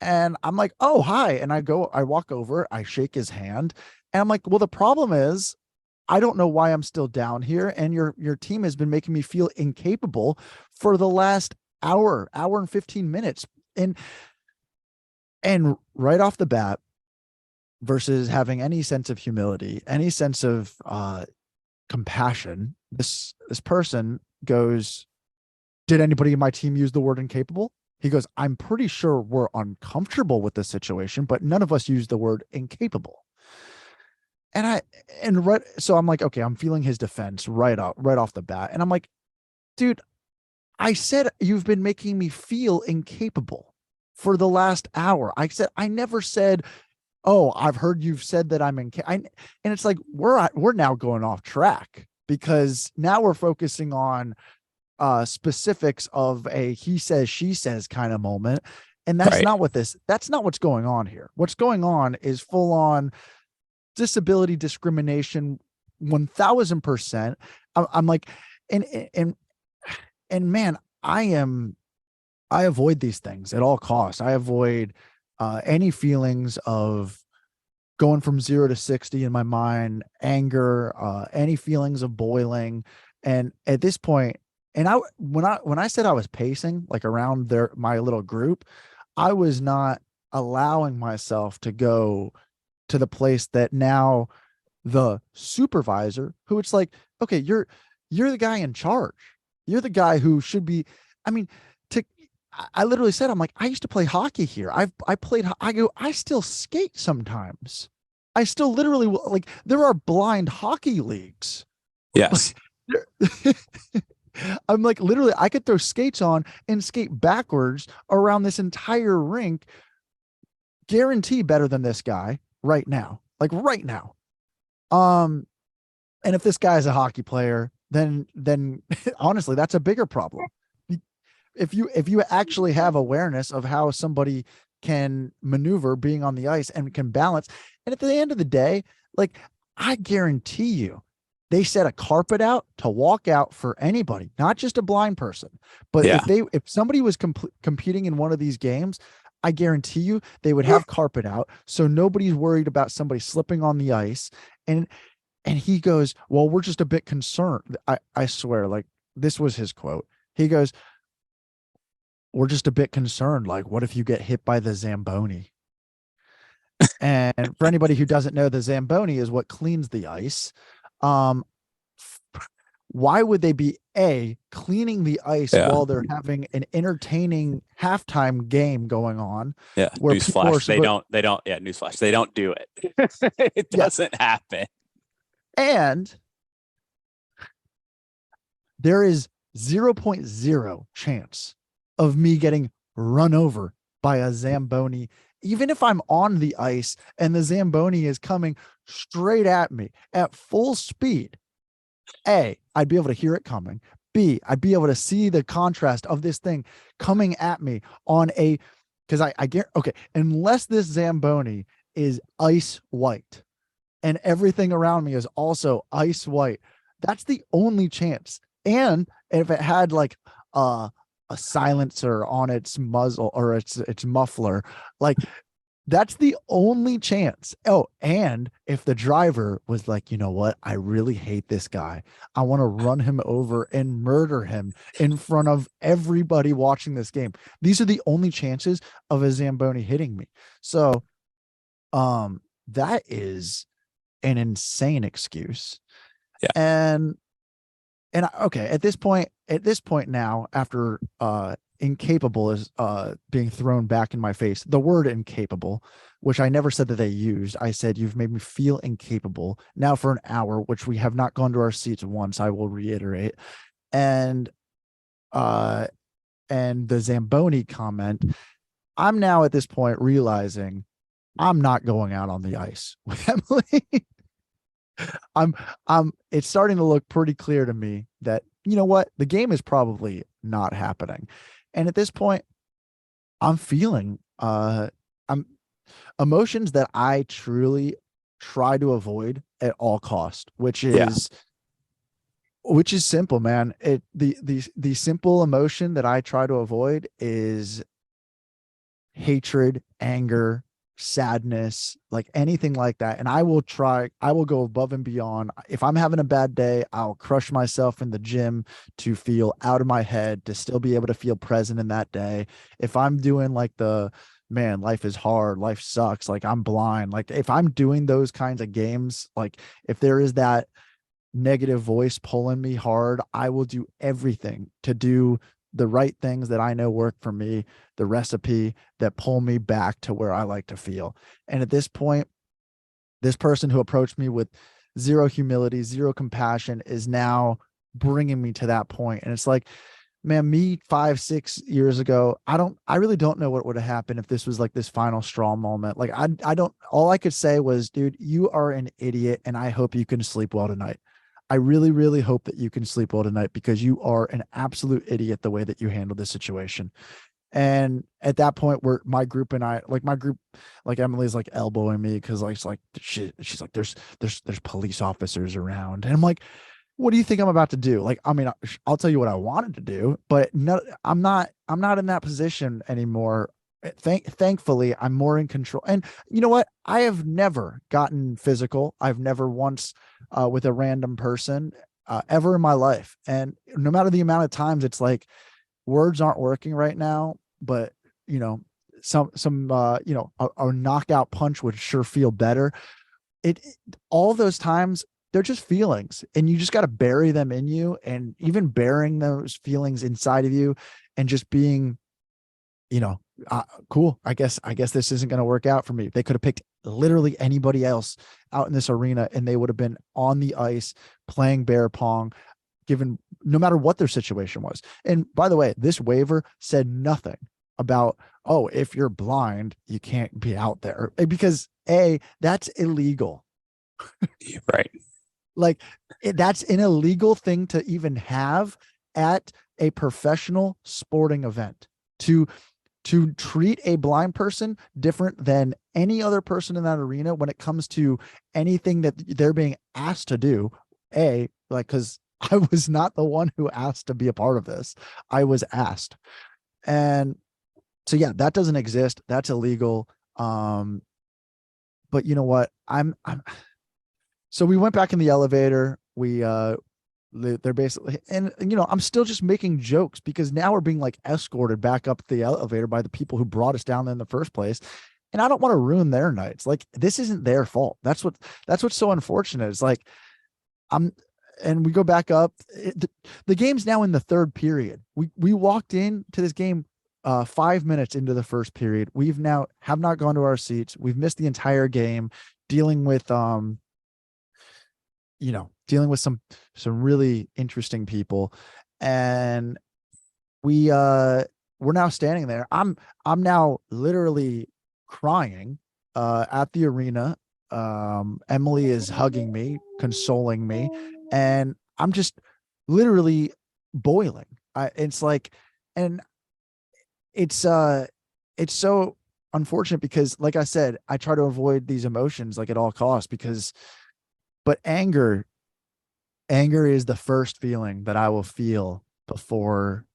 [SPEAKER 2] And I'm like, oh, hi. And I walk over, I shake his hand, and I'm like, well, the problem is I don't know why I'm still down here. And your team has been making me feel incapable for the last hour and 15 minutes. And right off the bat, versus having any sense of humility, any sense of compassion, this person goes, did anybody in my team use the word incapable? He goes, I'm pretty sure we're uncomfortable with this situation, but none of us use the word incapable. So I'm like, okay, I'm feeling his defense right off the bat. And I'm like, dude, I said you've been making me feel incapable for the last hour. I never said, oh, I've heard you've said that I'm and it's like, we're now going off track because now we're focusing on specifics of a he says she says kind of moment, and that's
[SPEAKER 1] Right.
[SPEAKER 2] not what's going on here. What's going on is full on disability discrimination, 1,000%. I'm like, and and and man, I avoid these things at all costs. I avoid any feelings of going from 0 to 60 in my mind, anger, any feelings of boiling. And at this point, and when I said I was pacing like around my little group, I was not allowing myself to go to the place that now the supervisor, who it's like, okay, you're the guy in charge. You're the guy who should be, I mean, to I literally said, I'm like, I used to play hockey here. I still skate sometimes. I still literally, like, there are blind hockey leagues.
[SPEAKER 1] Yes.
[SPEAKER 2] I'm like, literally, I could throw skates on and skate backwards around this entire rink, guarantee better than this guy right now. Like right now. Um, and if this guy's a hockey player, then honestly, that's a bigger problem. If you actually have awareness of how somebody can maneuver being on the ice and can balance, and at the end of the day, like, I guarantee you, they set a carpet out to walk out for anybody, not just a blind person. But
[SPEAKER 1] Yeah.
[SPEAKER 2] if somebody was competing in one of these games, I guarantee you they would have carpet out, so nobody's worried about somebody slipping on the ice. And he goes, well, we're just a bit concerned. I swear, like, this was his quote. He goes, we're just a bit concerned. Like, what if you get hit by the Zamboni? And for anybody who doesn't know, the Zamboni is what cleans the ice. Um, why would they be cleaning the ice
[SPEAKER 1] Yeah.
[SPEAKER 2] while they're having an entertaining halftime game going on
[SPEAKER 1] Yeah.
[SPEAKER 2] where people are
[SPEAKER 1] Newsflash.
[SPEAKER 2] supposed,
[SPEAKER 1] They don't, yeah, newsflash. They don't do it. It
[SPEAKER 2] yeah.
[SPEAKER 1] doesn't happen.
[SPEAKER 2] And there is 0.0 chance of me getting run over by a Zamboni, even if I'm on the ice and the Zamboni is coming straight at me at full speed. I'd be able to hear it coming. B, I'd be able to see the contrast of this thing coming at me on a, because I get, okay, unless this Zamboni is ice white and everything around me is also ice white, that's the only chance. And if it had like a silencer on its muzzle or its muffler, like, that's the only chance. Oh, and if the driver was like, you know what, I really hate this guy, I want to run him over and murder him in front of everybody watching this game, these are the only chances of a Zamboni hitting me. So that is an insane excuse.
[SPEAKER 1] Yeah.
[SPEAKER 2] And okay, at this point now, after incapable is being thrown back in my face, the word incapable, which I never said that they used, I said, you've made me feel incapable now for an hour, which we have not gone to our seats once, I will reiterate. And the Zamboni comment, I'm now at this point realizing I'm not going out on the ice with Emily. It's starting to look pretty clear to me that, you know what, the game is probably not happening. And at this point, I'm feeling I'm emotions that I truly try to avoid at all cost,
[SPEAKER 1] Yeah.
[SPEAKER 2] which is simple, man. The simple emotion that I try to avoid is hatred, anger, sadness, like anything like that. And I will go above and beyond. If I'm having a bad day, I'll crush myself in the gym to feel out of my head, to still be able to feel present in that day. If I'm doing like man, life is hard, life sucks, like I'm blind, like if I'm doing those kinds of games, like if there is that negative voice pulling me hard, I will do everything to do the right things that I know work for me, the recipe that pull me back to where I like to feel. And at this point, this person who approached me with zero humility, zero compassion is now bringing me to that point. And it's like, man, me 5-6 years ago, I really don't know what would have happened if this was like this final straw moment. Like I don't, all I could say was, dude, you are an idiot. And I hope you can sleep well tonight. I really, really hope that you can sleep well tonight, because you are an absolute idiot the way that you handled this situation. And at that point, where my group and I, like my group, like Emily's like elbowing me because like she's like, there's police officers around, and I'm like, what do you think I'm about to do? Like, I mean, I'll tell you what I wanted to do, but no, I'm not in that position anymore. Thankfully, I'm more in control. And you know what? I have never gotten physical. I've never once with a random person ever in my life. And no matter the amount of times, it's like words aren't working right now, but you know, some a knockout punch would sure feel better. All those times, they're just feelings, and you just got to bury them in you. And even burying those feelings inside of you and just being, cool, I guess this isn't going to work out for me. They could have picked literally anybody else out in this arena, and they would have been on the ice playing bear pong, given no matter what their situation was. And by the way, this waiver said nothing about, oh, if you're blind, you can't be out there, because that's illegal.
[SPEAKER 1] Right.
[SPEAKER 2] Like that's an illegal thing to even have at a professional sporting event, to treat a blind person different than any other person in that arena when it comes to anything that they're being asked to do. Because I was not the one who asked to be a part of this. I was asked. And so, yeah, that doesn't exist. That's illegal. But you know what? So we went back in the elevator. They're basically, and I'm still just making jokes because now we're being like escorted back up the elevator by the people who brought us down there in the first place. And I don't want to ruin their nights. Like, this isn't their fault. That's what's so unfortunate. It's like, I'm, and we go back up. The game's now in the third period. We walked into this game 5 minutes into the first period. We've now have not gone to our seats. We've missed the entire game, dealing with dealing with some really interesting people. And we're now standing there. I'm now literally crying at the arena. Emily is hugging me, consoling me, and I'm just literally boiling. It's like, and it's so unfortunate because, like I said, I try to avoid these emotions like at all costs because, but anger is the first feeling that I will feel before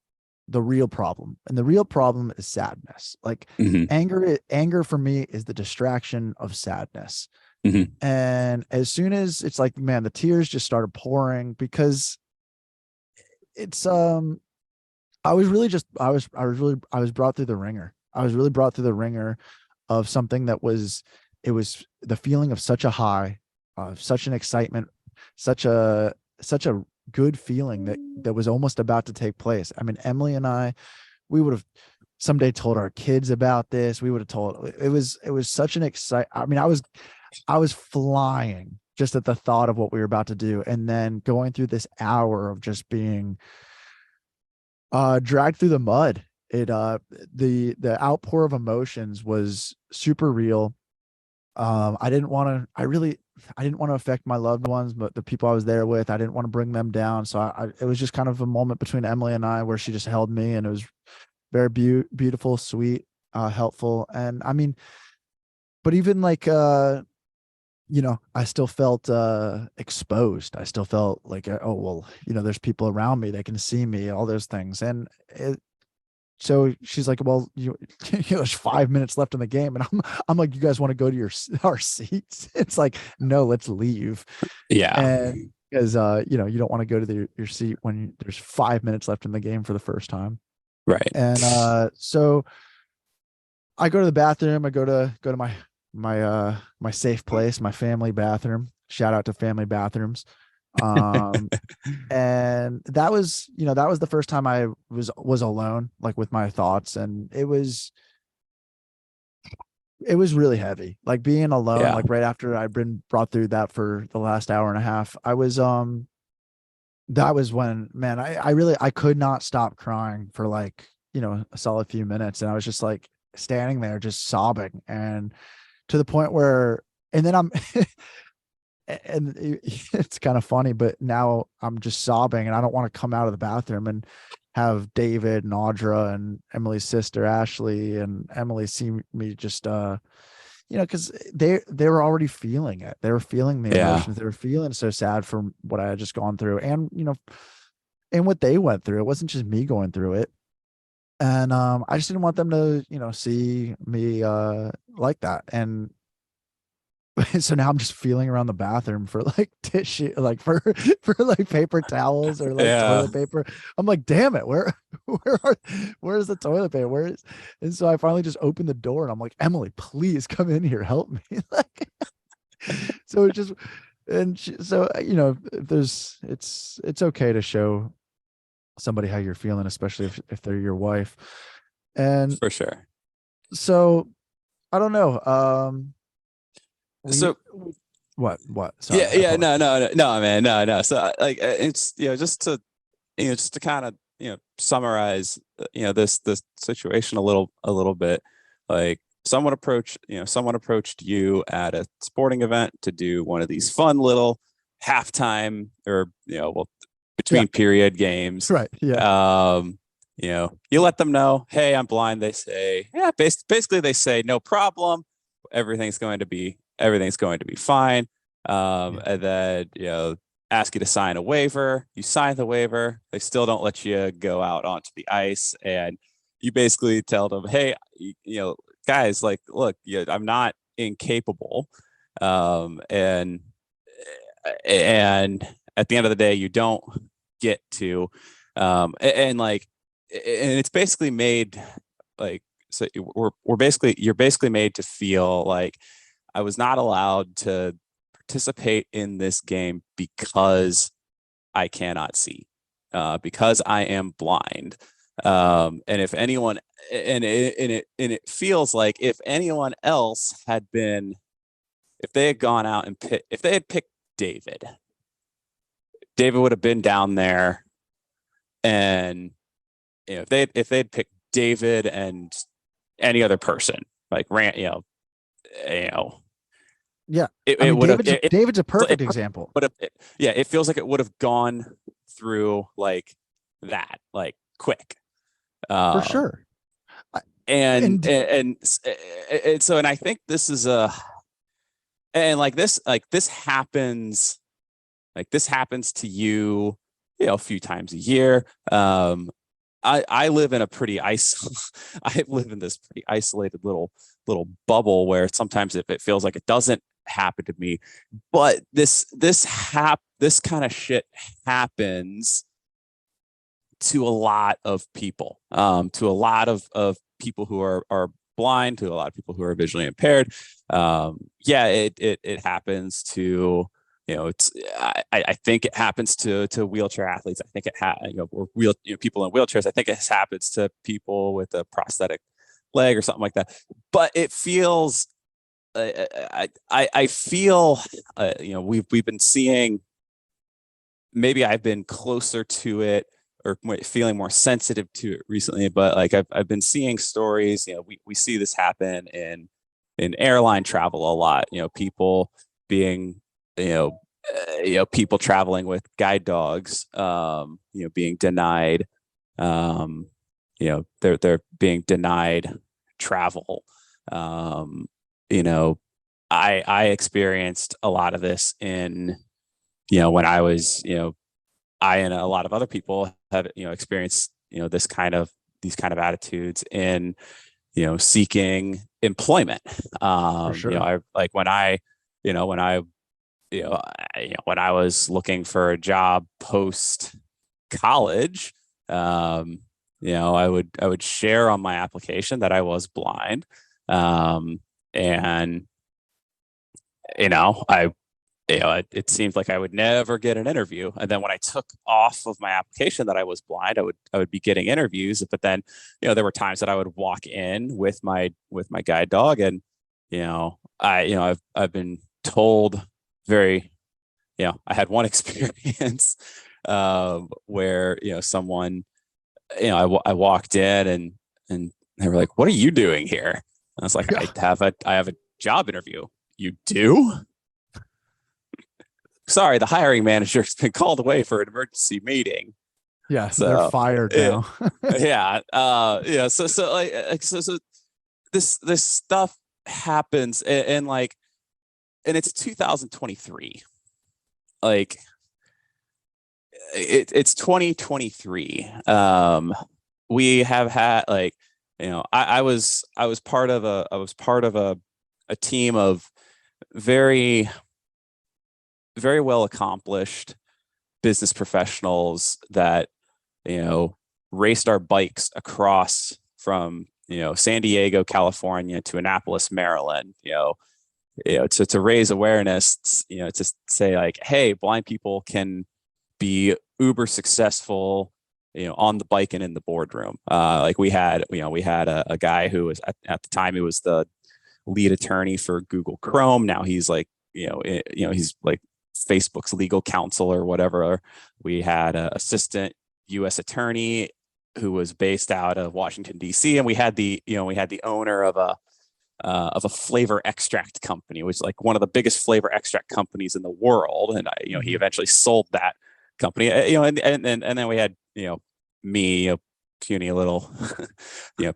[SPEAKER 2] the real problem. And the real problem is sadness. Like,
[SPEAKER 1] Hmm.
[SPEAKER 2] anger for me is the distraction of sadness.
[SPEAKER 1] Hmm.
[SPEAKER 2] And as soon as it's like, man, the tears just started pouring because it's I was brought through the ringer. I was really brought through the ringer of something that was, it was the feeling of such a high, of such an excitement, such a good feeling that was almost about to take place. I mean, Emily and I, we would have someday told our kids about this. We would have told, it was such an I mean, I was flying just at the thought of what we were about to do. And then going through this hour of just being dragged through the mud. The outpour of emotions was super real. I didn't want to affect my loved ones, but the people I was there with, I didn't want to bring them down. So it was just kind of a moment between Emily and I where she just held me, and it was very beautiful, sweet, helpful. And I mean, but even like, I still felt exposed. I still felt like, oh, well, there's people around me, they can see me, all those things. And so she's like, well, there's 5 minutes left in the game. And I'm like, you guys want to go to our seats? It's like, no, let's leave.
[SPEAKER 1] Yeah.
[SPEAKER 2] And because, you don't want to go to your seat when there's 5 minutes left in the game for the first time.
[SPEAKER 1] Right.
[SPEAKER 2] And so I go to the bathroom. I go to my safe place, my family bathroom. Shout out to family bathrooms. Um, and that was the first time I was alone, like with my thoughts, and it was really heavy, like being alone,
[SPEAKER 1] Yeah.
[SPEAKER 2] like right after I'd been brought through that for the last hour and a half. That was when, man, I could not stop crying for like, a solid few minutes, and I was just like standing there just sobbing, and to the point where, and then and it's kind of funny, but now I'm just sobbing and I don't want to come out of the bathroom and have David and Audra and Emily's sister Ashley and Emily see me just because they were already feeling it. They were feeling the
[SPEAKER 1] Yeah.
[SPEAKER 2] emotions. They were feeling so sad for what I had just gone through, and and what they went through. It wasn't just me going through it. And I just didn't want them to see me like that. And so now I'm just feeling around the bathroom for like tissue, like for like paper towels or like
[SPEAKER 1] Yeah.
[SPEAKER 2] toilet paper. I'm like, damn it, where's the toilet paper? Where is? And so I finally just opened the door and I'm like, Emily, please come in here, help me. Like, so it just, and so if it's okay to show somebody how you're feeling, especially if they're your wife. And
[SPEAKER 1] For sure.
[SPEAKER 2] so I don't know. We
[SPEAKER 1] So
[SPEAKER 2] what? Sorry,
[SPEAKER 1] yeah,
[SPEAKER 2] I
[SPEAKER 1] yeah,
[SPEAKER 2] apologize.
[SPEAKER 1] no, man, no. So like, it's just to kind of summarize this situation a little bit. Like, someone approached you at a sporting event to do one of these fun little halftime, or well,
[SPEAKER 2] Yeah,
[SPEAKER 1] between period games.
[SPEAKER 2] right. Yeah.
[SPEAKER 1] um you let them know, hey, I'm blind. They say, yeah, basically they say, no problem, everything's going to be fine.
[SPEAKER 2] Yeah.
[SPEAKER 1] And then ask you to sign a waiver. You sign the waiver. They still don't let you go out onto the ice, and you basically tell them, hey, guys, like, look, I'm not incapable. And and at the end of the day, you don't get to, and like, and it's basically made like, so we're basically, you're basically made to feel like I was not allowed to participate in this game because I cannot see, because I am blind. And if anyone, and it feels like if anyone else had been, if they had gone out and if they had picked David, David would have been down there, and if they'd picked David and any other person like Rand, you know,
[SPEAKER 2] Yeah.
[SPEAKER 1] it,
[SPEAKER 2] I
[SPEAKER 1] it
[SPEAKER 2] mean,
[SPEAKER 1] would have
[SPEAKER 2] David's a
[SPEAKER 1] it,
[SPEAKER 2] perfect example.
[SPEAKER 1] but yeah, it feels like it would have gone through like that, like quick.
[SPEAKER 2] For
[SPEAKER 1] Um,
[SPEAKER 2] sure. I-
[SPEAKER 1] and,
[SPEAKER 2] And
[SPEAKER 1] and and so, and I think this is a, and like this happens, like this happens to you, a few times a year. I live in a pretty I live in this pretty isolated little bubble where sometimes if it feels like it doesn't happen to me, but this kind of shit happens to a lot of people, to a lot of people who are blind, to a lot of people who are visually impaired. Yeah, it happens to, it's, I think it happens to wheelchair athletes. I think or people in wheelchairs. I think it happens to people with a prosthetic leg or something like that. But it feels, I feel, we've been seeing, maybe I've been closer to it or feeling more sensitive to it recently, but like I've been seeing stories, we see this happen in airline travel a lot, people being, people traveling with guide dogs, being denied, they're being denied travel. Um, you know, I experienced a lot of this in, when I was, I and a lot of other people have, experienced, these kind of attitudes in, seeking employment.
[SPEAKER 2] for sure.
[SPEAKER 1] I like when I, when I, when I was looking for a job post college, um, I would share on my application that I was blind. Um, and, I it seemed like I would never get an interview. And then when I took off of my application that I was blind, I would be getting interviews. But then, there were times that I would walk in with my guide dog, and I've been told very, I had one experience where someone, I walked in, and they were like, "What are you doing here?" And I was like,
[SPEAKER 2] Yeah.
[SPEAKER 1] "I have a job interview." "You do?" "Sorry, the hiring manager's been called away for an emergency meeting."
[SPEAKER 2] Yeah. They're
[SPEAKER 1] So
[SPEAKER 2] fired
[SPEAKER 1] yeah,
[SPEAKER 2] now.
[SPEAKER 1] yeah. So this stuff happens, and like, and it's 2023. Like it's 2023. We have had, like, I was part of a team of very, very well accomplished business professionals that, you know, raced our bikes across from, San Diego, California to Annapolis, Maryland, to raise awareness, to say like, hey, blind people can be uber successful, on the bike and in the boardroom. Like we had a guy who was at the time, he was the lead attorney for Google Chrome. Now he's like, he's like Facebook's legal counsel or whatever. We had an assistant U.S. attorney who was based out of Washington D.C., and we had the owner of a flavor extract company, which is like one of the biggest flavor extract companies in the world. And he eventually sold that company. And then we had me, puny little,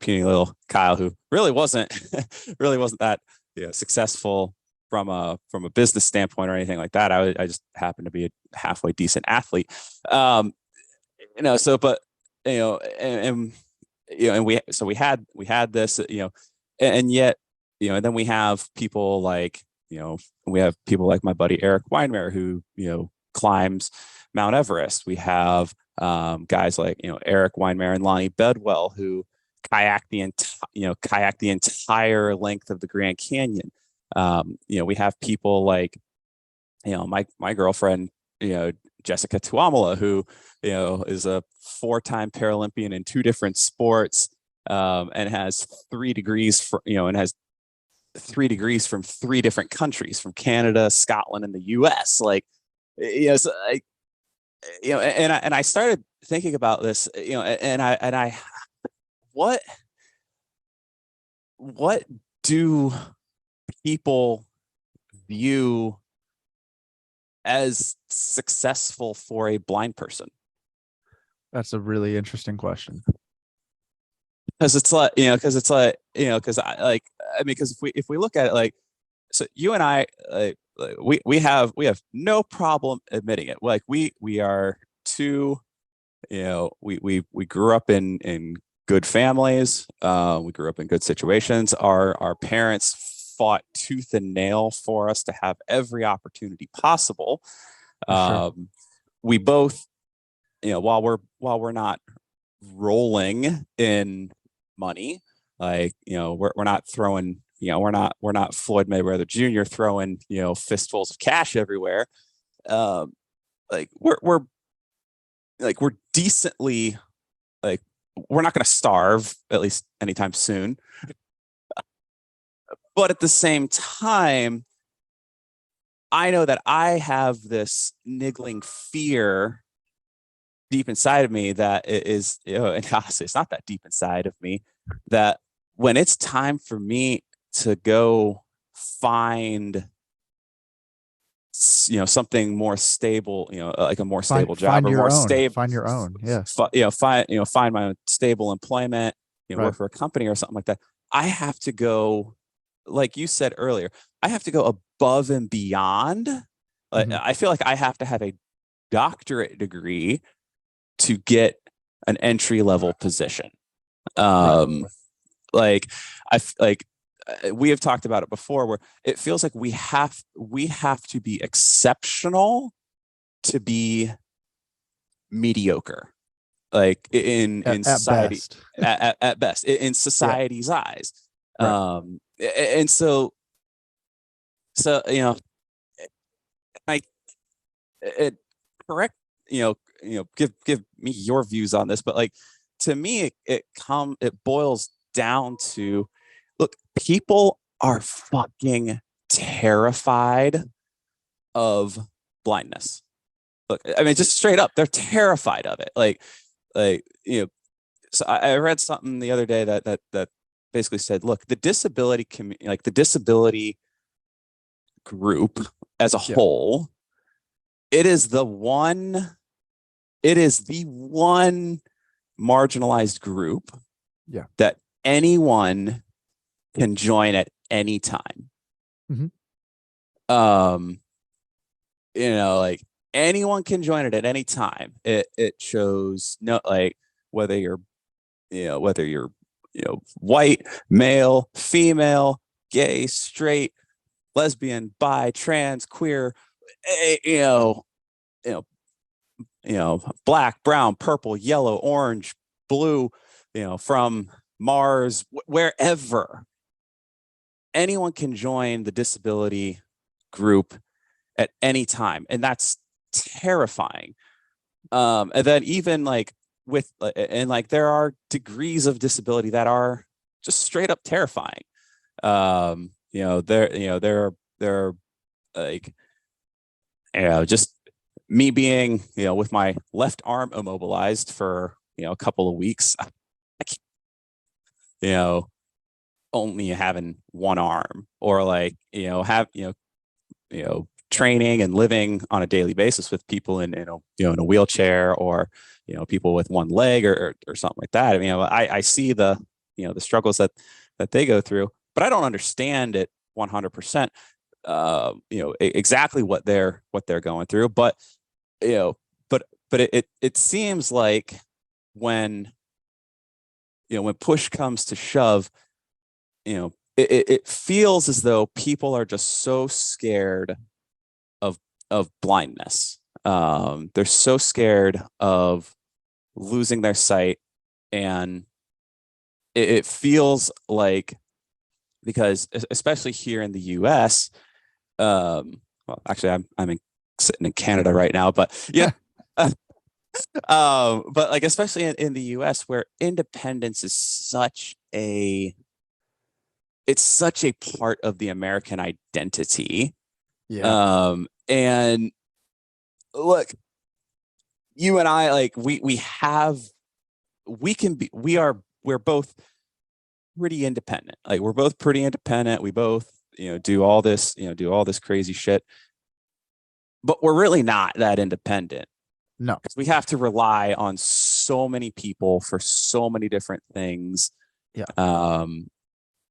[SPEAKER 1] puny little Kyle, who really wasn't really wasn't that successful from a business standpoint or anything like that. I just happened to be a halfway decent athlete. So but and and we had this, and yet, and then we have people like, we have people like my buddy Eric Weinmeier, who climbs Mount Everest. We have guys like Eric Weinmeier and Lonnie Bedwell, who kayak the entire length of the Grand Canyon. We have people like my girlfriend, Jessica Tuamala, who is a 4-time Paralympian in 2 different sports, and has 3 degrees from 3 different countries, from Canada, Scotland, and the U.S. Like, so and I started thinking about this, what do people view as successful for a blind person?
[SPEAKER 2] That's a really interesting question.
[SPEAKER 1] Because if we look at it, like, so you and I, we have no problem admitting it. Like, we are two, we grew up in good families. We grew up in good situations. Our parents fought tooth and nail for us to have every opportunity possible.
[SPEAKER 2] Sure.
[SPEAKER 1] We both, while we're not rolling in money, like, we're not throwing, we're not Floyd Mayweather Jr. throwing, fistfuls of cash everywhere. Like, we're decently, like, we're not going to starve, at least anytime soon. But at the same time, I know that I have this niggling fear deep inside of me that is, and honestly, it's not that deep inside of me, that when it's time for me to go find, something more stable, like a more stable job, or more stable,
[SPEAKER 2] find your own. Yeah.
[SPEAKER 1] Find my own stable employment,
[SPEAKER 2] Right.
[SPEAKER 1] work for a company or something like that. I have to go, like you said earlier, I have to go above and beyond. Like,
[SPEAKER 2] Mhm.
[SPEAKER 1] I feel like I have to have a doctorate degree to get an entry level position.
[SPEAKER 2] Right.
[SPEAKER 1] Like, we have talked about it before, where it feels like we have to be exceptional to be mediocre, like in
[SPEAKER 2] At
[SPEAKER 1] society,
[SPEAKER 2] best.
[SPEAKER 1] at best, in
[SPEAKER 2] Yeah.
[SPEAKER 1] society's eyes.
[SPEAKER 2] Right.
[SPEAKER 1] And so I it correct, give me your views on this, but, like, to me, it boils down to, look, people are fucking terrified of blindness. Look, I mean, just straight up, they're terrified of it. Like, so I read something the other day that basically said, look, the disability group as a
[SPEAKER 2] Yeah.
[SPEAKER 1] whole, it is the one marginalized group
[SPEAKER 2] Yeah.
[SPEAKER 1] that anyone can join at any time.
[SPEAKER 2] Mhm.
[SPEAKER 1] Like, anyone can join it at any time. It shows no, like, whether you're white, male, female, gay, straight, lesbian, bi, trans, queer, eh, you know, you know, black, brown, purple, yellow, orange, blue, from Mars, wherever. Anyone can join the disability group at any time, and that's terrifying. And then, even like, there are degrees of disability that are just straight up terrifying. There are, like, just me being, with my left arm immobilized for, a couple of weeks, you know, only having one arm, or, like, training and living on a daily basis with people in a wheelchair, or, people with one leg, or something like that. I mean, I see the struggles that they go through, but I don't understand it 100%. Exactly what they're going through, but you know, but it seems like, when when push comes to shove, it feels as though people are just so scared of blindness. They're so scared of losing their sight, and it feels like, because especially here in the U.S., well, actually, sitting in Canada right now, but yeah. But like, especially in the US, where independence is it's such a part of the American identity.
[SPEAKER 2] Yeah.
[SPEAKER 1] And look, you and I, like, we're both pretty independent. Like, we're both pretty independent. We both, do all this crazy shit, but we're really not that independent.
[SPEAKER 2] No.
[SPEAKER 1] Because we have to rely on so many people for so many different things.
[SPEAKER 2] Yeah.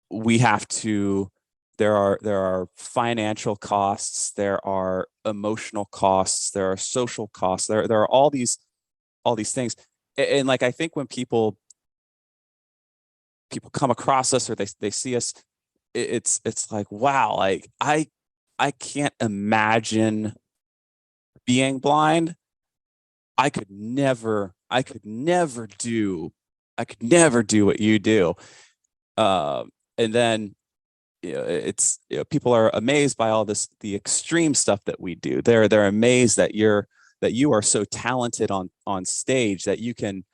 [SPEAKER 1] We have to. There are financial costs. There are emotional costs. There are social costs. There are all these things. And like, I think when people come across us, or they see us, it's like, wow, like, I can't imagine being blind. I could never do what you do. And then, people are amazed by all the extreme stuff that we do. They're amazed that you are so talented on stage, that you can,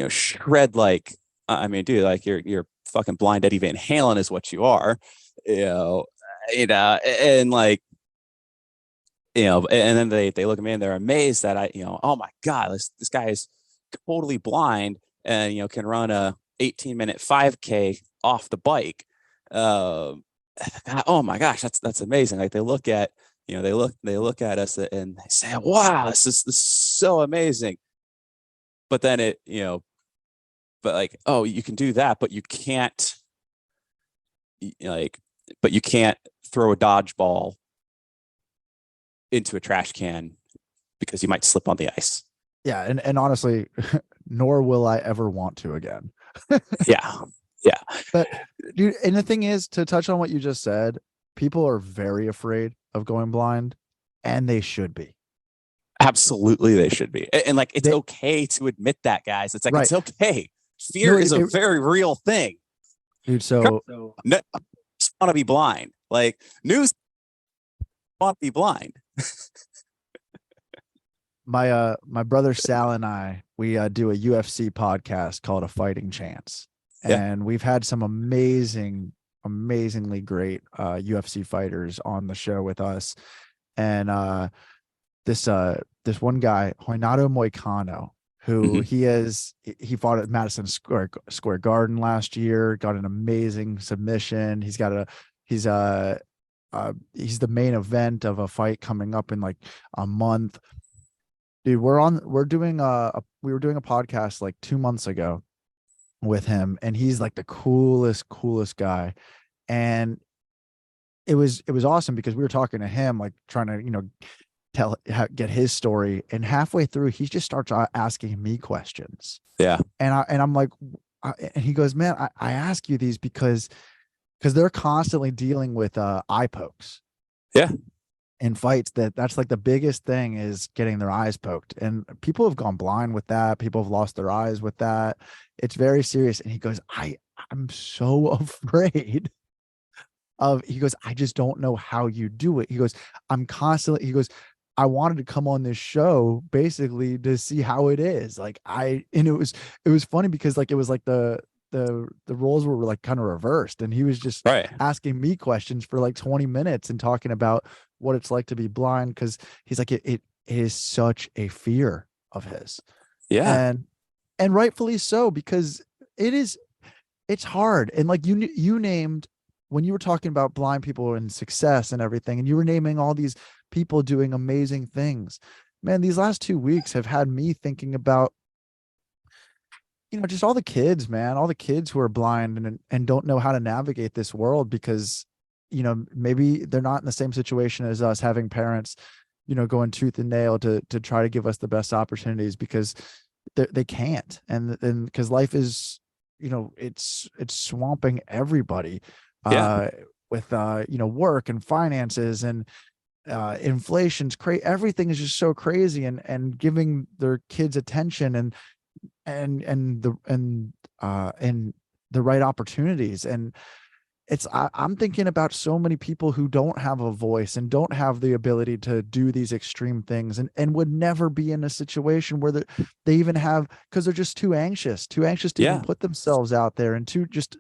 [SPEAKER 1] shred, like, I mean, dude, like, you're fucking blind Eddie Van Halen is what you are, and like, and then they look at me and they're amazed that oh my God, this guy is totally blind, and can run a 18-minute 5K off the bike. Um, oh my gosh, that's amazing. Like, they look at us and they say, wow, this is so amazing. But then but like, oh, you can do that, but you can't, like, but you can't throw a dodgeball into a trash can because you might slip on the ice.
[SPEAKER 2] Yeah. And honestly, nor will I ever want to again.
[SPEAKER 1] Yeah. Yeah.
[SPEAKER 2] But dude, and the thing is, to touch on what you just said, people are very afraid of going blind, and they should be.
[SPEAKER 1] Absolutely, they should be. And like, it's
[SPEAKER 2] They,
[SPEAKER 1] okay to admit that, guys. It's like,
[SPEAKER 2] right.
[SPEAKER 1] it's okay.
[SPEAKER 2] No,
[SPEAKER 1] Fear is a very real thing.
[SPEAKER 2] dude. So
[SPEAKER 1] No, just want to be blind. Like, news want to be blind.
[SPEAKER 2] my brother Sal and I, we do a UFC podcast called A Fighting Chance.
[SPEAKER 1] Yeah.
[SPEAKER 2] And we've had some amazingly great UFC fighters on the show with us. And this one guy, Renato Moicano, who he fought at Madison Square Garden last year, got an amazing submission. He's the main event of a fight coming up in like a month. Dude, we were doing a podcast like 2 months ago with him, and he's like the coolest guy. And it was awesome because we were talking to him, like, trying to get his story, and halfway through he just starts asking me questions.
[SPEAKER 1] Yeah.
[SPEAKER 2] And I'm like, and he goes, man, I ask you these because they're constantly dealing with eye pokes.
[SPEAKER 1] Yeah.
[SPEAKER 2] In fights, that's like the biggest thing, is getting their eyes poked, and people have gone blind with that. People have lost their eyes with that. It's very serious. And he goes, I'm so afraid of, he goes, I just don't know how you do it. He goes, he goes, I wanted to come on this show basically to see how it is. Like, and it was funny because, like, it was like the roles were like kind of reversed, and he was just
[SPEAKER 1] Right.
[SPEAKER 2] asking me questions for like 20 minutes and talking about what it's like to be blind, because he's like, it is such a fear of his.
[SPEAKER 1] Yeah.
[SPEAKER 2] And rightfully so, because it's hard. And like, you named, when you were talking about blind people and success and everything, and you were naming all these people doing amazing things, man, these last 2 weeks have had me thinking about, just all the kids, man, all the kids who are blind and don't know how to navigate this world, because, maybe they're not in the same situation as us, having parents, going tooth and nail to try to give us the best opportunities, because they can't. And because life is it's swamping everybody
[SPEAKER 1] Yeah.
[SPEAKER 2] uh with work and finances and inflation's crazy. Everything is just so crazy, and giving their kids attention and the right opportunities. And I'm thinking about so many people who don't have a voice and don't have the ability to do these extreme things, and would never be in a situation where they even have, because they're just too anxious to even
[SPEAKER 1] Yeah.
[SPEAKER 2] put themselves out there, and too just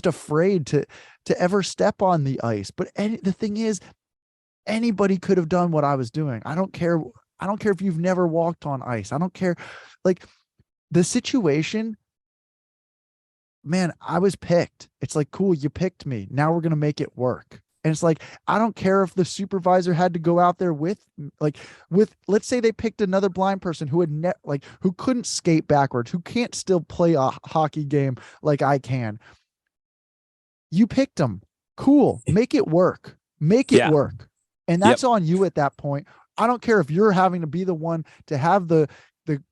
[SPEAKER 2] afraid to ever step on the ice. But the thing is, anybody could have done what I was doing. I don't care if you've never walked on ice. I don't care. Like, the situation, man, I was picked. It's like, cool, you picked me. Now we're going to make it work. And it's like, I don't care if the supervisor had to go out there let's say they picked another blind person who who couldn't skate backwards, who can't still play a hockey game like I can. You picked them. Cool. Make it work. Make it
[SPEAKER 1] Yeah.
[SPEAKER 2] work. And
[SPEAKER 1] Yep.
[SPEAKER 2] that's on you at that point. I don't care if you're having to be the one to have the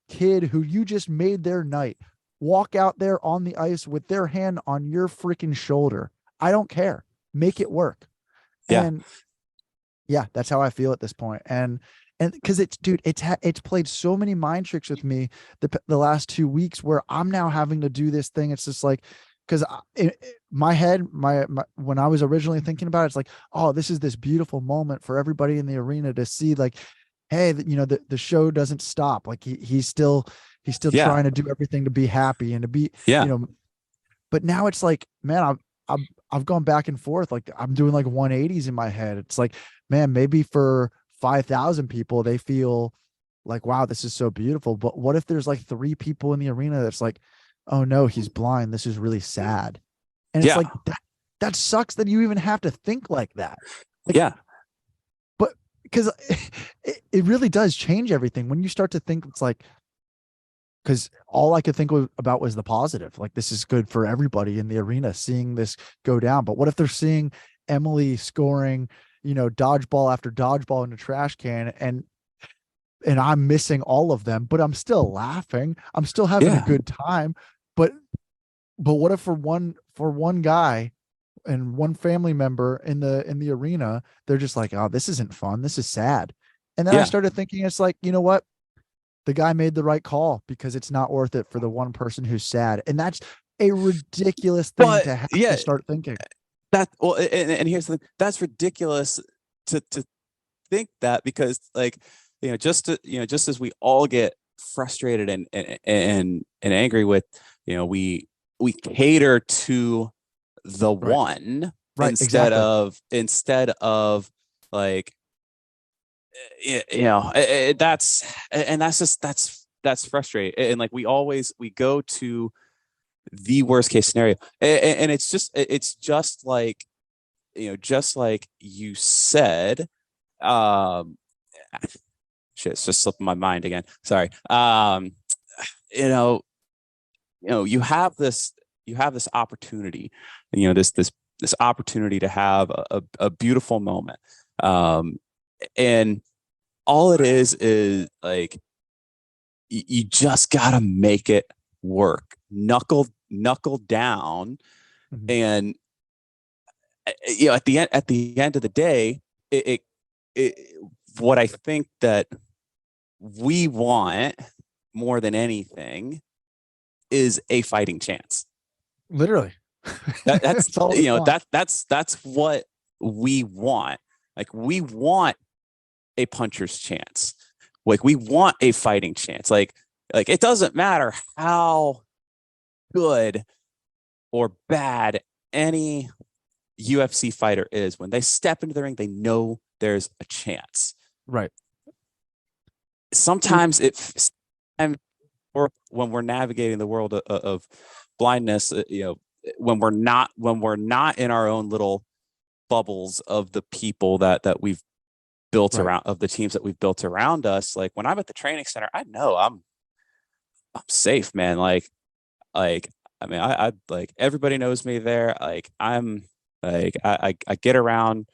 [SPEAKER 2] kid who you just made their night walk out there on the ice with their hand on your freaking shoulder. I don't care. Make it work.
[SPEAKER 1] Yeah.
[SPEAKER 2] And yeah, that's how I feel at this point. And because it's played so many mind tricks with me the last 2 weeks, where I'm now having to do this thing. It's just like, because my head, when I was originally thinking about it, it's like, oh, this is this beautiful moment for everybody in the arena to see, like, hey, the show doesn't stop. Like, he's still
[SPEAKER 1] Yeah.
[SPEAKER 2] trying to do everything to be happy and to be,
[SPEAKER 1] Yeah.
[SPEAKER 2] but now it's like, man, I've gone back and forth. Like, I'm doing like 180s in my head. It's like, man, maybe for 5,000 people, they feel like, wow, this is so beautiful. But what if there's like 3 people in the arena that's like, oh no, he's blind. This is really sad. And it's
[SPEAKER 1] Yeah.
[SPEAKER 2] like, that sucks that you even have to think like that. Like,
[SPEAKER 1] Yeah.
[SPEAKER 2] but because it really does change everything when you start to think. It's like, because all I could think about was the positive. Like, this is good for everybody in the arena seeing this go down. But what if they're seeing Emily scoring, dodgeball after dodgeball in the trash can, and I'm missing all of them, but I'm still laughing. I'm still having a
[SPEAKER 1] Yeah.
[SPEAKER 2] good time. But what if for one guy and one family member in the arena, they're just like, oh, this isn't fun. This is sad. And then I
[SPEAKER 1] Yeah.
[SPEAKER 2] started thinking, it's like, you know what? The guy made the right call, because it's not worth it for the one person who's sad. And that's a ridiculous thing
[SPEAKER 1] But
[SPEAKER 2] to have to
[SPEAKER 1] yeah,
[SPEAKER 2] start thinking.
[SPEAKER 1] and here's the thing. That's ridiculous to think that, because, like, just as we all get frustrated and angry with, we cater to the
[SPEAKER 2] Right.
[SPEAKER 1] one
[SPEAKER 2] Right. Exactly.
[SPEAKER 1] instead of, like, that's frustrating. And, like, we go to the worst case scenario. And it's just like, just like you said. um Shit, it's just slipping my mind again, sorry. You know you have this opportunity, this opportunity to have a beautiful moment. And all it is like, you just gotta make it work, knuckle down.
[SPEAKER 2] Mhm.
[SPEAKER 1] And at the end of the day, it what I think that we want more than anything is a fighting chance.
[SPEAKER 2] Literally.
[SPEAKER 1] That's
[SPEAKER 2] That's all we want.
[SPEAKER 1] that's what we want. Like, we want a puncher's chance. Like, we want a fighting chance. Like it doesn't matter how good or bad any UFC fighter is. When they step into the ring, they know there's a chance.
[SPEAKER 2] Right.
[SPEAKER 1] Sometimes or when we're navigating the world of blindness, when we're not in our own little bubbles of the people that we've built
[SPEAKER 2] Right.
[SPEAKER 1] around, of the teams that we've built around us. Like, when I'm at the training center, I know I'm safe, man. Like I mean, I like, everybody knows me there. Like, I get around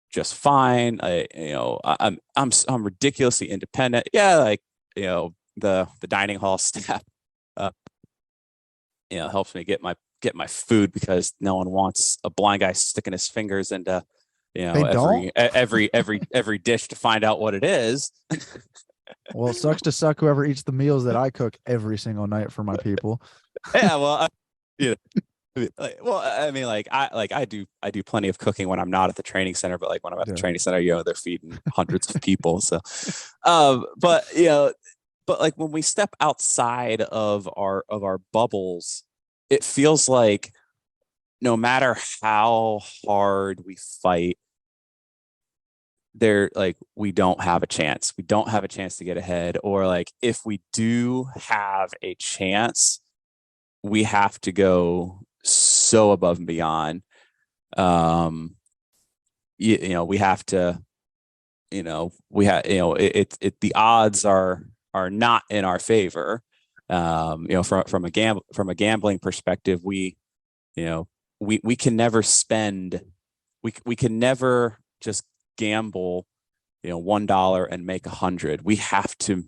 [SPEAKER 1] just fine. I'm ridiculously independent. Yeah, like, the dining hall staff. Uh, helps me get my food, because no one wants a blind guy sticking his fingers into
[SPEAKER 2] They don't.
[SPEAKER 1] every dish to find out what it is.
[SPEAKER 2] Well, it sucks to suck whoever eats the meals that I cook every single night for my people.
[SPEAKER 1] Yeah, well, you well, I mean, I do plenty of cooking when I'm not at the training center, but like when I'm at the
[SPEAKER 2] Yeah.
[SPEAKER 1] training center, they're feeding hundreds of people. So, but but like when we step outside of our bubbles, it feels like no matter how hard we fight, we don't have a chance. We don't have a chance to get ahead, or like if we do have a chance, we have to go so above and beyond. We have to, the odds are not in our favor. From a gambling perspective, we can never spend, we can never just gamble, $1 and make 100. We have to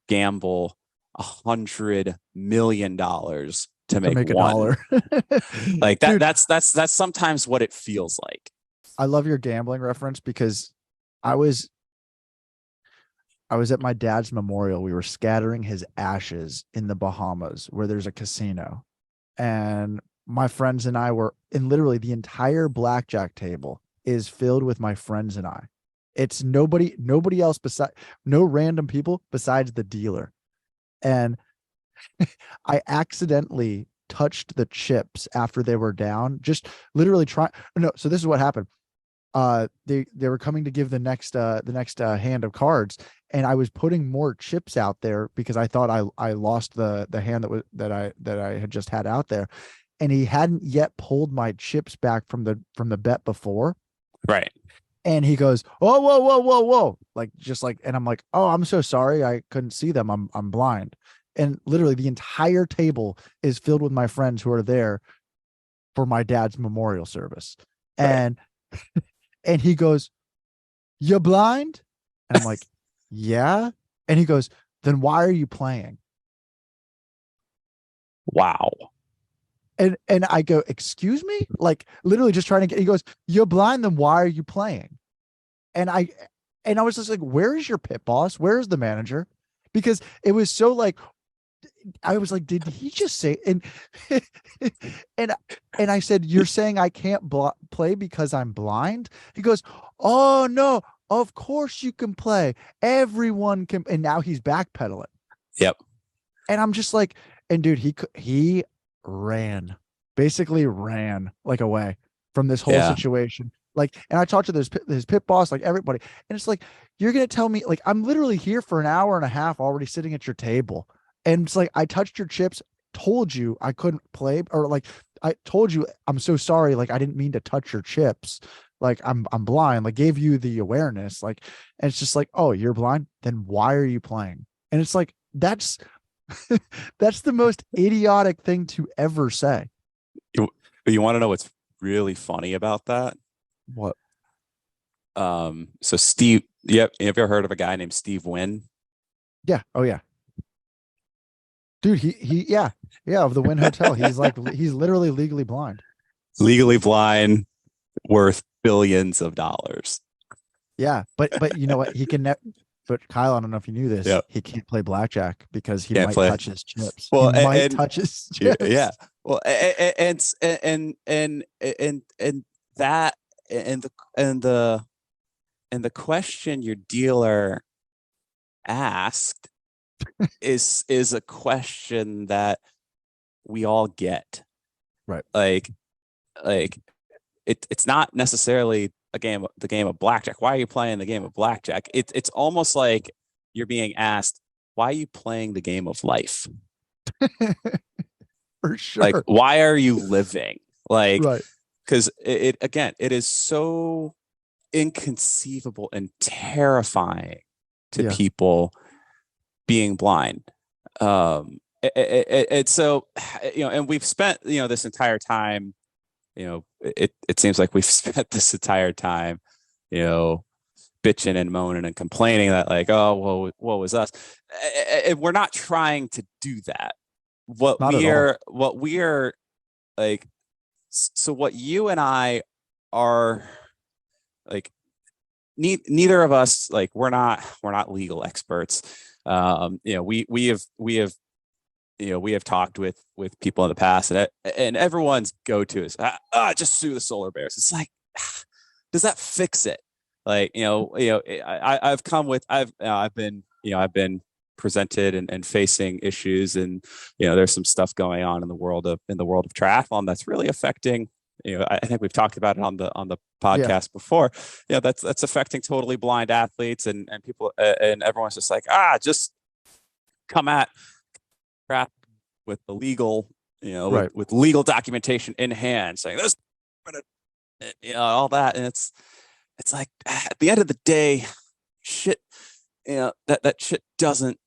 [SPEAKER 1] gamble $100 million to
[SPEAKER 2] To
[SPEAKER 1] make
[SPEAKER 2] make a
[SPEAKER 1] one.
[SPEAKER 2] dollar.
[SPEAKER 1] Like that.
[SPEAKER 2] Dude,
[SPEAKER 1] That's sometimes what it feels like.
[SPEAKER 2] I love your gambling reference because I was I was at my dad's memorial. We were scattering his ashes in the Bahamas where there's a casino. And my friends and I were, and literally the entire blackjack table is filled with my friends and I. It's nobody else beside, no random people besides the dealer. And I accidentally touched the chips after they were down, just literally trying. No, so this is what happened. They were coming to give the next hand of cards, and I was putting more chips out there because I thought I lost the hand that I had just had out there, and he hadn't yet pulled my chips back from the bet before.
[SPEAKER 1] Right.
[SPEAKER 2] And he goes, "Oh, whoa, whoa, whoa, whoa!" Like just like, and I'm like, "Oh, I'm so sorry, I couldn't see them. I'm blind." And literally, the entire table is filled with my friends who are there for my dad's memorial service,
[SPEAKER 1] Right.
[SPEAKER 2] and and he goes, "You blind?" And I'm like, "Yeah." And he goes, "Then why are you playing?"
[SPEAKER 1] Wow.
[SPEAKER 2] And I go, "Excuse me?" Like literally just trying to get. He goes, "You're blind. Then why are you playing?" And I was just like, "Where is your pit boss? Where is the manager?" Because it was so like, I was like, "Did he just say?" And and and I said, "You're saying I can't play because I'm blind?" He goes, "Oh no, of course you can play. Everyone can." And now he's backpedaling.
[SPEAKER 1] Yep.
[SPEAKER 2] And I'm just like, and dude, he ran, basically ran like away from this whole
[SPEAKER 1] Yeah.
[SPEAKER 2] situation. Like, and I talked to his pit boss, like everybody, and it's like, you're gonna tell me, like, I'm literally here for an hour and a half already sitting at your table, and it's like I touched your chips, told you I couldn't play, or like I told you I'm so sorry, like I didn't mean to touch your chips, like I'm blind, like gave you the awareness, like, and it's just like, oh, you're blind, then why are you playing? And it's like that's that's the most idiotic thing to ever say.
[SPEAKER 1] You, you want to know what's really funny about that?
[SPEAKER 2] What?
[SPEAKER 1] So Steve, yep, have you ever heard of a guy named Steve Wynn?
[SPEAKER 2] Yeah. Oh yeah. Dude, yeah. Yeah, of the Wynn Hotel. He's like he's literally legally blind.
[SPEAKER 1] Legally blind, worth billions of dollars.
[SPEAKER 2] Yeah, but you know what? He can but Kyle, I don't know if you knew this.
[SPEAKER 1] Yep.
[SPEAKER 2] He can't play blackjack because he
[SPEAKER 1] Can't
[SPEAKER 2] might
[SPEAKER 1] play.
[SPEAKER 2] touch his chips. He
[SPEAKER 1] Well,
[SPEAKER 2] might touch his
[SPEAKER 1] yeah.
[SPEAKER 2] chips.
[SPEAKER 1] Well, and that and the and the question your dealer asked is a question that we all get.
[SPEAKER 2] Right.
[SPEAKER 1] Like it's not necessarily the game of blackjack. Why are you playing the game of blackjack? It's almost like you're being asked, why are you playing the game of life?
[SPEAKER 2] For
[SPEAKER 1] Like,
[SPEAKER 2] sure.
[SPEAKER 1] why are you living? Like,
[SPEAKER 2] Right.
[SPEAKER 1] because it is so inconceivable and terrifying to
[SPEAKER 2] Yeah.
[SPEAKER 1] people being blind. And so, and we've spent, this entire time, it seems like we've spent this entire time, you know, bitching and moaning and complaining that like, oh, well, what was us? And we're not trying to do that.
[SPEAKER 2] Not at all.
[SPEAKER 1] what we are like, so what you and I are like, neither of us, like, we're not legal experts. We have we have talked with people in the past, and everyone's go-to is just sue the solar bears. It's like, does that fix it? Like, I've come with I've been presented and facing issues, and there's some stuff going on in the world of triathlon that's really affecting. I think we've talked about it on the
[SPEAKER 2] Yeah.
[SPEAKER 1] podcast before. That's affecting totally blind athletes and people, and everyone's just like, just come at crap with the legal,
[SPEAKER 2] Right.
[SPEAKER 1] with legal documentation in hand, saying this, all that, and it's like, at the end of the day, shit, that shit doesn't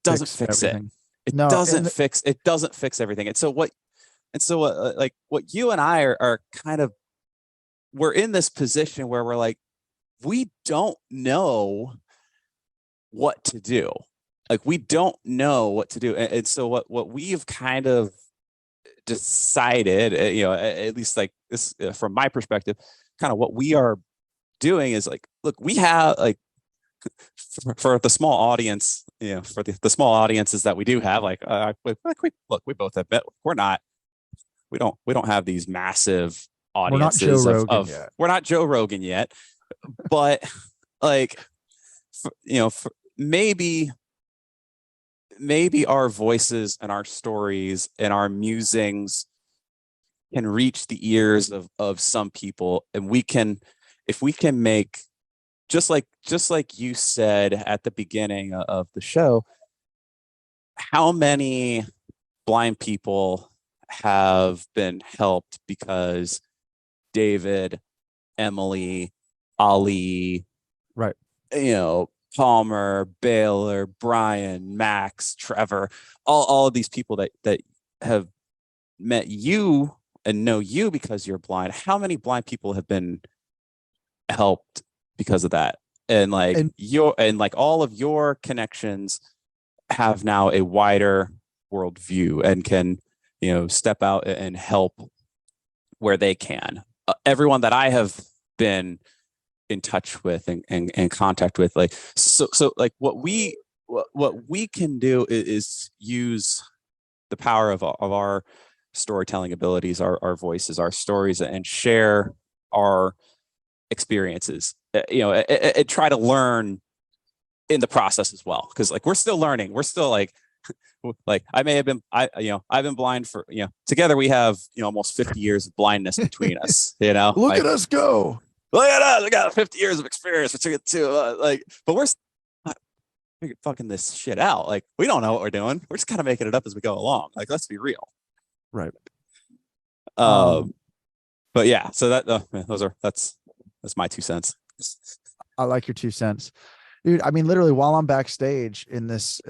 [SPEAKER 2] Fix
[SPEAKER 1] fix it.
[SPEAKER 2] everything. No, and
[SPEAKER 1] It doesn't fix everything. Like what you and I are kind of, we're in this position where we're like, we don't know what to do. Like, we don't know what to do. And so what we've kind of decided, at least like this, from my perspective, kind of what we are doing is like, look, we have like, for the small audience, for the small audiences that we do have, like, we both admit we don't have these massive
[SPEAKER 2] we're not Joe
[SPEAKER 1] audiences
[SPEAKER 2] Rogan
[SPEAKER 1] of
[SPEAKER 2] yet.
[SPEAKER 1] we're not Joe Rogan yet, but like, maybe our voices and our stories and our musings can reach the ears of some people, and if we can make, just like you said at the beginning of the show, how many blind people have been helped because David, Emily, Ali,
[SPEAKER 2] Right.
[SPEAKER 1] Palmer, Baylor, Brian, Max, Trevor, all of these people that have met you and know you because you're blind. How many blind people have been helped because of that? And like,
[SPEAKER 2] And
[SPEAKER 1] all of your connections have now a wider worldview and can, step out and help where they can. Everyone that I have been in touch with and contact with, like, so like, what we can do is use the power of our storytelling abilities, our voices, our stories, and share our experiences, and try to learn in the process as well, because like, we're still learning, we're still like I may have been, I've been blind for, together we have, almost 50 years of blindness between us,
[SPEAKER 2] look
[SPEAKER 1] like,
[SPEAKER 2] at us go.
[SPEAKER 1] look at us, we got 50 years of experience, which we get to, like, but we're not fucking this shit out. Like, we don't know what we're doing, we're just kind of making it up as we go along. Like, let's be real.
[SPEAKER 2] Right.
[SPEAKER 1] um but yeah, so that's my 2 cents.
[SPEAKER 2] I like your 2 cents. Dude, I mean, literally, while I'm backstage in this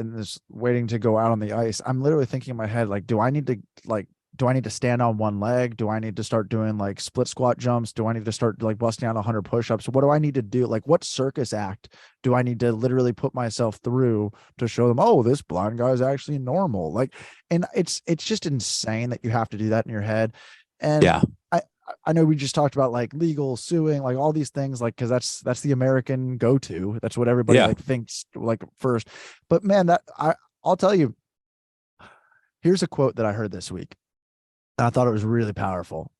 [SPEAKER 2] waiting to go out on the ice, I'm literally thinking in my head, like, do I need to stand on one leg? Do I need to start doing like split squat jumps? Do I need to start like busting out 100 push-ups? What do I need to do? Like, what circus act do I need to literally put myself through to show them, oh, this blind guy is actually normal? Like, and it's just insane that you have to do that in your head. And
[SPEAKER 1] Yeah.
[SPEAKER 2] I know we just talked about like legal suing, like all these things, like, cause that's the American go-to. That's what everybody
[SPEAKER 1] Yeah.
[SPEAKER 2] like thinks like first. But man, I'll tell you, here's a quote that I heard this week. I thought it was really powerful.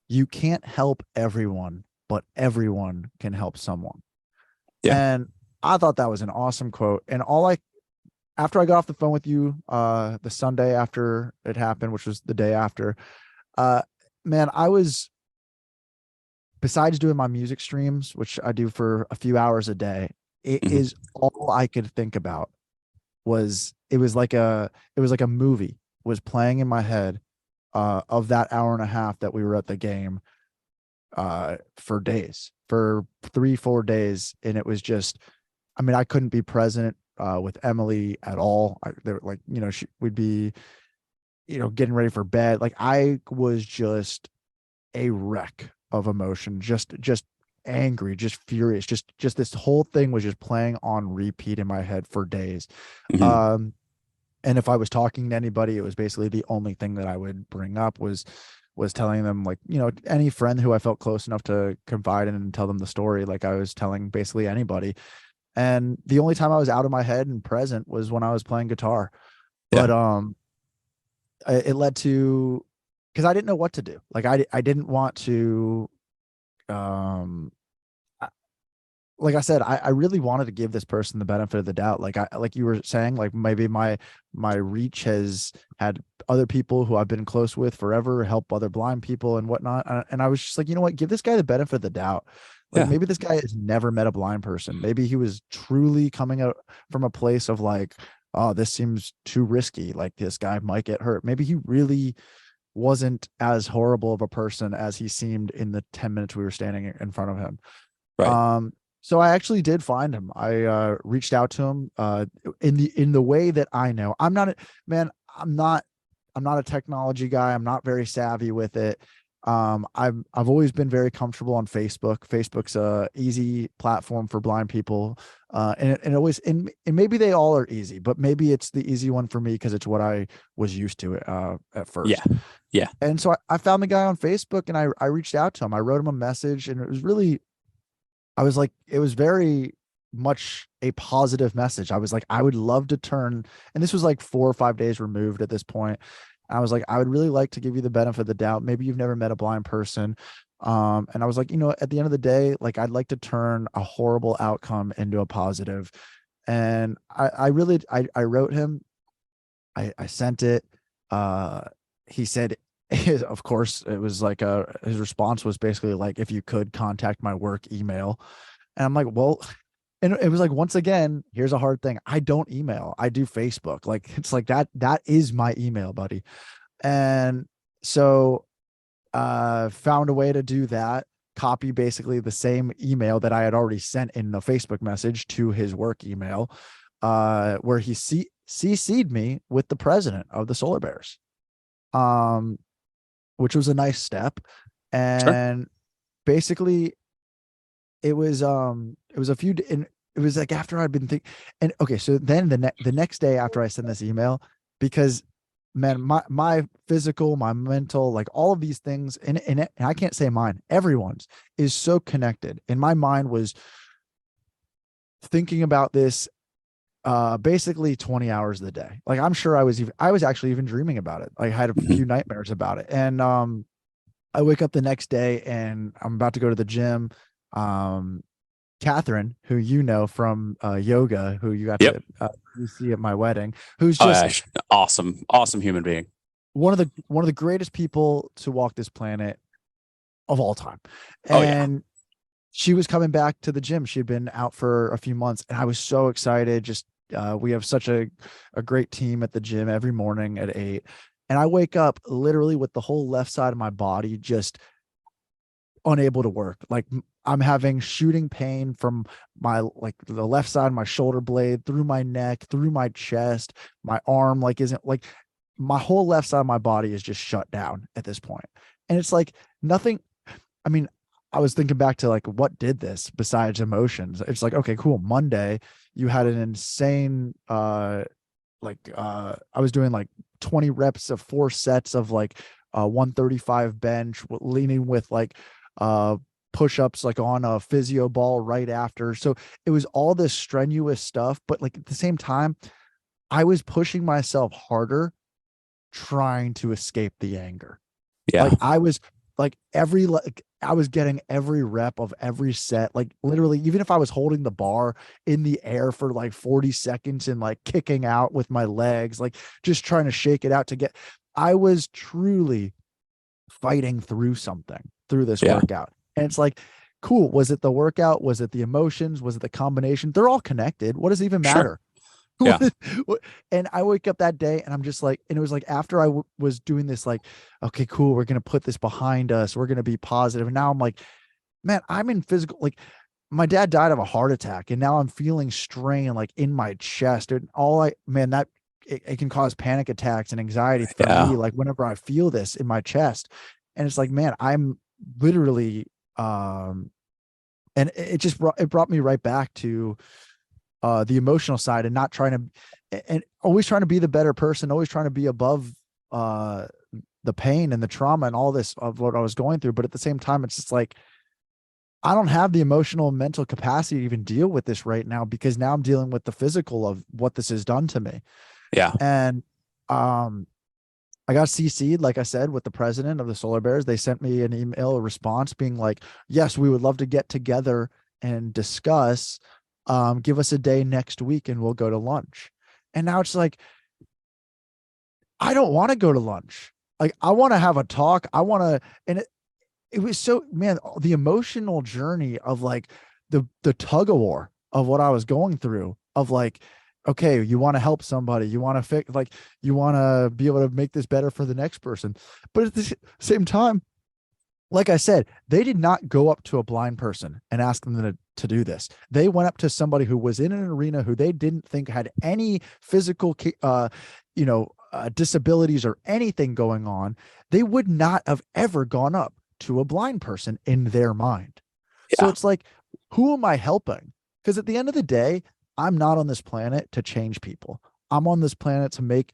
[SPEAKER 2] You can't help everyone, but everyone can help someone.
[SPEAKER 1] Yeah.
[SPEAKER 2] And I thought that was an awesome quote. And after I got off the phone with you, the Sunday after it happened, which was the day after, man, I was, besides doing my music streams, which I do for a few hours a day, it
[SPEAKER 1] Mhm.
[SPEAKER 2] is all I could think about it was like a movie was playing in my head, of that hour and a half that we were at the game, for days, for 3-4 days. And it was just, I mean, I couldn't be present, with Emily at all. They were like, we'd be, getting ready for bed. Like, I was just a wreck of emotion, just angry, just furious, just this whole thing was just playing on repeat in my head for days.
[SPEAKER 1] Mhm.
[SPEAKER 2] Um, And if I was talking to anybody, it was basically the only thing that I would bring up was telling them, like, any friend who I felt close enough to confide in and tell them the story, like I was telling basically anybody. And the only time I was out of my head and present was when I was playing guitar.
[SPEAKER 1] Yeah.
[SPEAKER 2] But it led to, because I didn't know what to do. Like I didn't want to um like I said, I really wanted to give this person the benefit of the doubt. Like you were saying, like maybe my reach has had other people who I've been close with forever help other blind people and whatnot. And I was just like, you know what, give this guy the benefit of the doubt. Like
[SPEAKER 1] Yeah.
[SPEAKER 2] maybe this guy has never met a blind person. Maybe he was truly coming out from a place of like, oh, this seems too risky. Like this guy might get hurt. Maybe he really wasn't as horrible of a person as he seemed in the 10 minutes we were standing in front of him.
[SPEAKER 1] Right.
[SPEAKER 2] Um, so I actually did find him. I reached out to him in the way that I know. I'm not a man, I'm not a technology guy. I'm not very savvy with it. I've always been very comfortable on Facebook. Facebook's a easy platform for blind people. And it always and maybe they all are easy, but maybe it's the easy one for me because it's what I was used to at
[SPEAKER 1] Yeah.
[SPEAKER 2] first.
[SPEAKER 1] Yeah.
[SPEAKER 2] And so I found the guy on Facebook and I reached out to him. I wrote him a message and it was really, I was like, it was very much a positive message. I was like, I would love to turn, and this was like 4 or 5 days removed at this point. I was like, I would really like to give you the benefit of the doubt. Maybe you've never met a blind person. And I was like, at the end of the day, like I'd like to turn a horrible outcome into a positive. And I really, I wrote him, I sent it. Uh, he said, of course, it was like his response was basically like, if you could contact my work email. And I'm like, well, and it was like, once again, here's a hard thing. I don't email. I do Facebook. Like, it's like that is my email, buddy. And so found a way to do that, copy basically the same email that I had already sent in the Facebook message to his work email, where he CC'd me with the president of the Solar Bears. Which was a nice step.
[SPEAKER 1] Sure.
[SPEAKER 2] And basically it was a few and it was like after I'd been thinking. And okay, so then the next day after I sent this email, because man, my physical, my mental, like all of these things, and I can't say mine, everyone's is so connected. And my mind was thinking about this basically 20 hours of the day. Like I'm sure I was actually even dreaming about it. I had a
[SPEAKER 1] Mhm.
[SPEAKER 2] few nightmares about it. And I wake up the next day and I'm about to go to the gym. Um, Catherine, who from yoga, who you got
[SPEAKER 1] Yep.
[SPEAKER 2] to see at my wedding, who's
[SPEAKER 1] Oh,
[SPEAKER 2] just
[SPEAKER 1] yeah. Awesome. Awesome human being.
[SPEAKER 2] one of the greatest people to walk this planet of all time.
[SPEAKER 1] Oh, yeah.
[SPEAKER 2] And she was coming back to the gym. She had been out for a few months, and I was so excited. Just we have such a great team at the gym every morning at 8. And I wake up literally with the whole left side of my body just unable to work. Like I'm having shooting pain from my like the left side of my shoulder blade through my neck, through my chest, my arm like isn't like my whole left side of my body is just shut down at this point. And it's like nothing. I mean, I was thinking back to like what did this besides emotions. It's like, okay, cool. Monday, you had an insane I was doing like 20 reps of 4 sets of like 135 bench, leaning with like uh push-ups like on a physio ball right after. So it was all this strenuous stuff, but like at the same time, I was pushing myself harder trying to escape the anger.
[SPEAKER 1] Yeah.
[SPEAKER 2] Like I was I was getting every rep of every set. Like literally, even if I was holding the bar in the air for like 40 seconds and like kicking out with my legs, like just trying to shake it out to get, I was truly fighting through something through this
[SPEAKER 1] Yeah.
[SPEAKER 2] workout. And it's like, cool. Was it the workout? Was it the emotions? Was it the combination? They're all connected. What does it even
[SPEAKER 1] Sure.
[SPEAKER 2] matter?
[SPEAKER 1] Yeah.
[SPEAKER 2] And I wake up that day and I'm just like, and it was like after was doing this, like, okay, cool, we're gonna put this behind us, we're gonna be positive. And now I'm like, man, I'm in physical, like my dad died of a heart attack, and now I'm feeling strain like in my chest. And that it can cause panic attacks and anxiety for
[SPEAKER 1] Yeah.
[SPEAKER 2] me, like whenever I feel this in my chest. And it's like, man, I'm literally and it brought me right back to the emotional side and not trying to, and always trying to be the better person, always trying to be above the pain and the trauma and all this of what I was going through. But at the same time, it's just like, I don't have the emotional and mental capacity to even deal with this right now, because now I'm dealing with the physical of what this has done to me.
[SPEAKER 1] Yeah.
[SPEAKER 2] And I got CC'd, like I said, with the president of the Solar Bears. They sent me an email response being like, yes, we would love to get together and discuss. Give us a day next week and we'll go to lunch. And now it's like, I don't want to go to lunch. Like, I want to have a talk. I want to, and it was so, man, the emotional journey of like the tug of war of what I was going through, of like, okay, you want to help somebody, you want to fix, like, you want to be able to make this better for the next person. But at the same time, like I said, they did not go up to a blind person and ask them to do this. They went up to somebody who was in an arena who they didn't think had any physical, disabilities or anything going on. They would not have ever gone up to a blind person in their mind. So
[SPEAKER 1] Yeah.
[SPEAKER 2] it's like, who am I helping? Because at the end of the day, I'm not on this planet to change people. I'm on this planet to make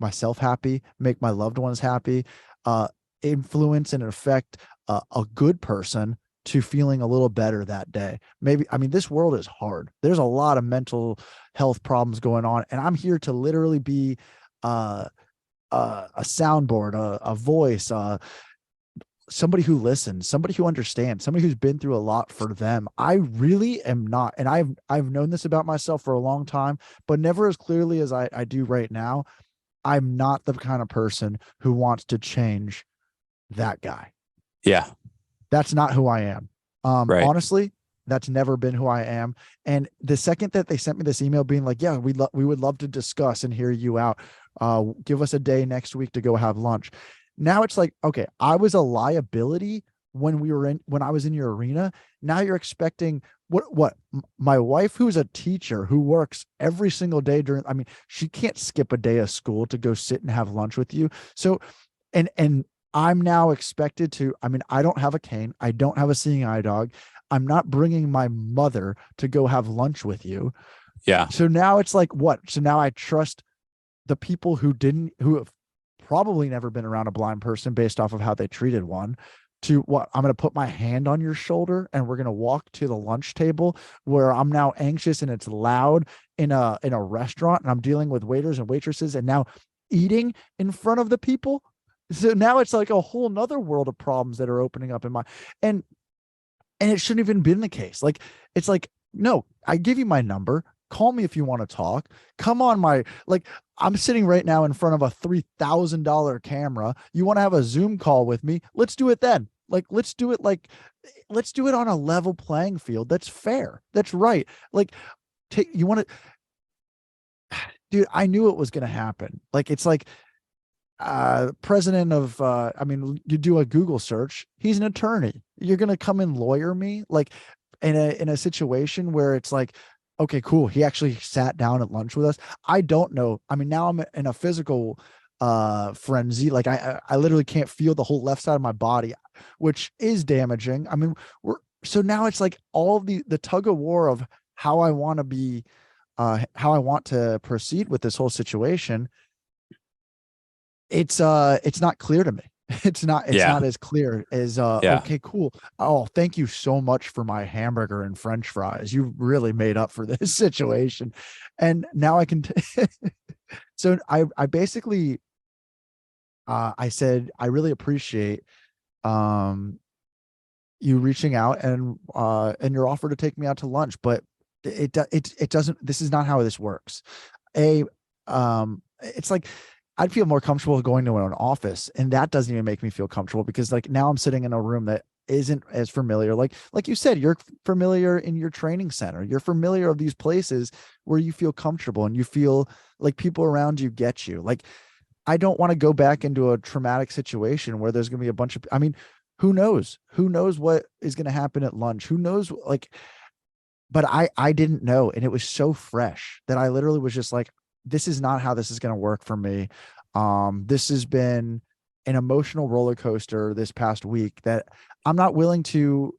[SPEAKER 2] myself happy, make my loved ones happy, influence and affect a good person to feeling a little better that day. Maybe, I mean, this world is hard. There's a lot of mental health problems going on, and I'm here to literally be a soundboard, a voice, somebody who listens, somebody who understands, somebody who's been through a lot for them. I really am not, and I've known this about myself for a long time, but never as clearly as I do right now. I'm not the kind of person who wants to change that guy.
[SPEAKER 1] Yeah.
[SPEAKER 2] That's not who I am.
[SPEAKER 1] Right.
[SPEAKER 2] Honestly, that's never been who I am. And the second that they sent me this email being like, yeah, we would love to discuss and hear you out. Give us a day next week to go have lunch. Now it's like, okay, I was a liability when I was in your arena. Now you're expecting what my wife, who's a teacher who works every single day I mean, she can't skip a day of school to go sit and have lunch with you. So, and I'm now expected to, I mean, I don't have a cane. I don't have a seeing eye dog. I'm not bringing my mother to go have lunch with you.
[SPEAKER 1] Yeah.
[SPEAKER 2] So now it's like, what? So now I trust the people who have probably never been around a blind person based off of how they treated one, to what? I'm going to put my hand on your shoulder and we're going to walk to the lunch table where I'm now anxious and it's loud in a restaurant, and I'm dealing with waiters and waitresses and now eating in front of the people. So now it's like a whole nother world of problems that are opening up in my, and it shouldn't even been the case. Like, it's like, no, I give you my number. Call me if you want to talk. Come on like, I'm sitting right now in front of a $3,000 camera. You want to have a Zoom call with me? Let's do it then. Let's do it on a level playing field. That's fair. That's right. Like, you want to, dude, I knew it was going to happen. Like, it's like, president of I mean, you do a Google search, he's an attorney. You're gonna come and lawyer me, like, in a situation where it's like, okay, cool, he actually sat down at lunch with us. I don't know, I mean, now I'm in a physical frenzy. Like, I literally can't feel the whole left side of my body, which is damaging. I mean, so now it's like all the tug of war of how I want to be, how I want to proceed with this whole situation. It's not clear to me. It's not
[SPEAKER 1] Yeah.
[SPEAKER 2] as clear as
[SPEAKER 1] Yeah.
[SPEAKER 2] okay, cool. Oh, thank you so much for my hamburger and French fries. You really made up for this situation. And now I can so I basically I said, I really appreciate um you reaching out and your offer to take me out to lunch, but it doesn't, this is not how this works. It's like, I'd feel more comfortable going to an office, and that doesn't even make me feel comfortable, because like now I'm sitting in a room that isn't as familiar. Like you said, you're familiar in your training center. You're familiar of these places where you feel comfortable and you feel like people around you get you. Like, I don't want to go back into a traumatic situation where there's going to be a bunch of, I mean, who knows? Who knows what is going to happen at lunch? Who knows? Like, but I didn't know. And it was so fresh that I literally was just like, this is not how this is going to work for me. This has been an emotional roller coaster this past week that I'm not willing to,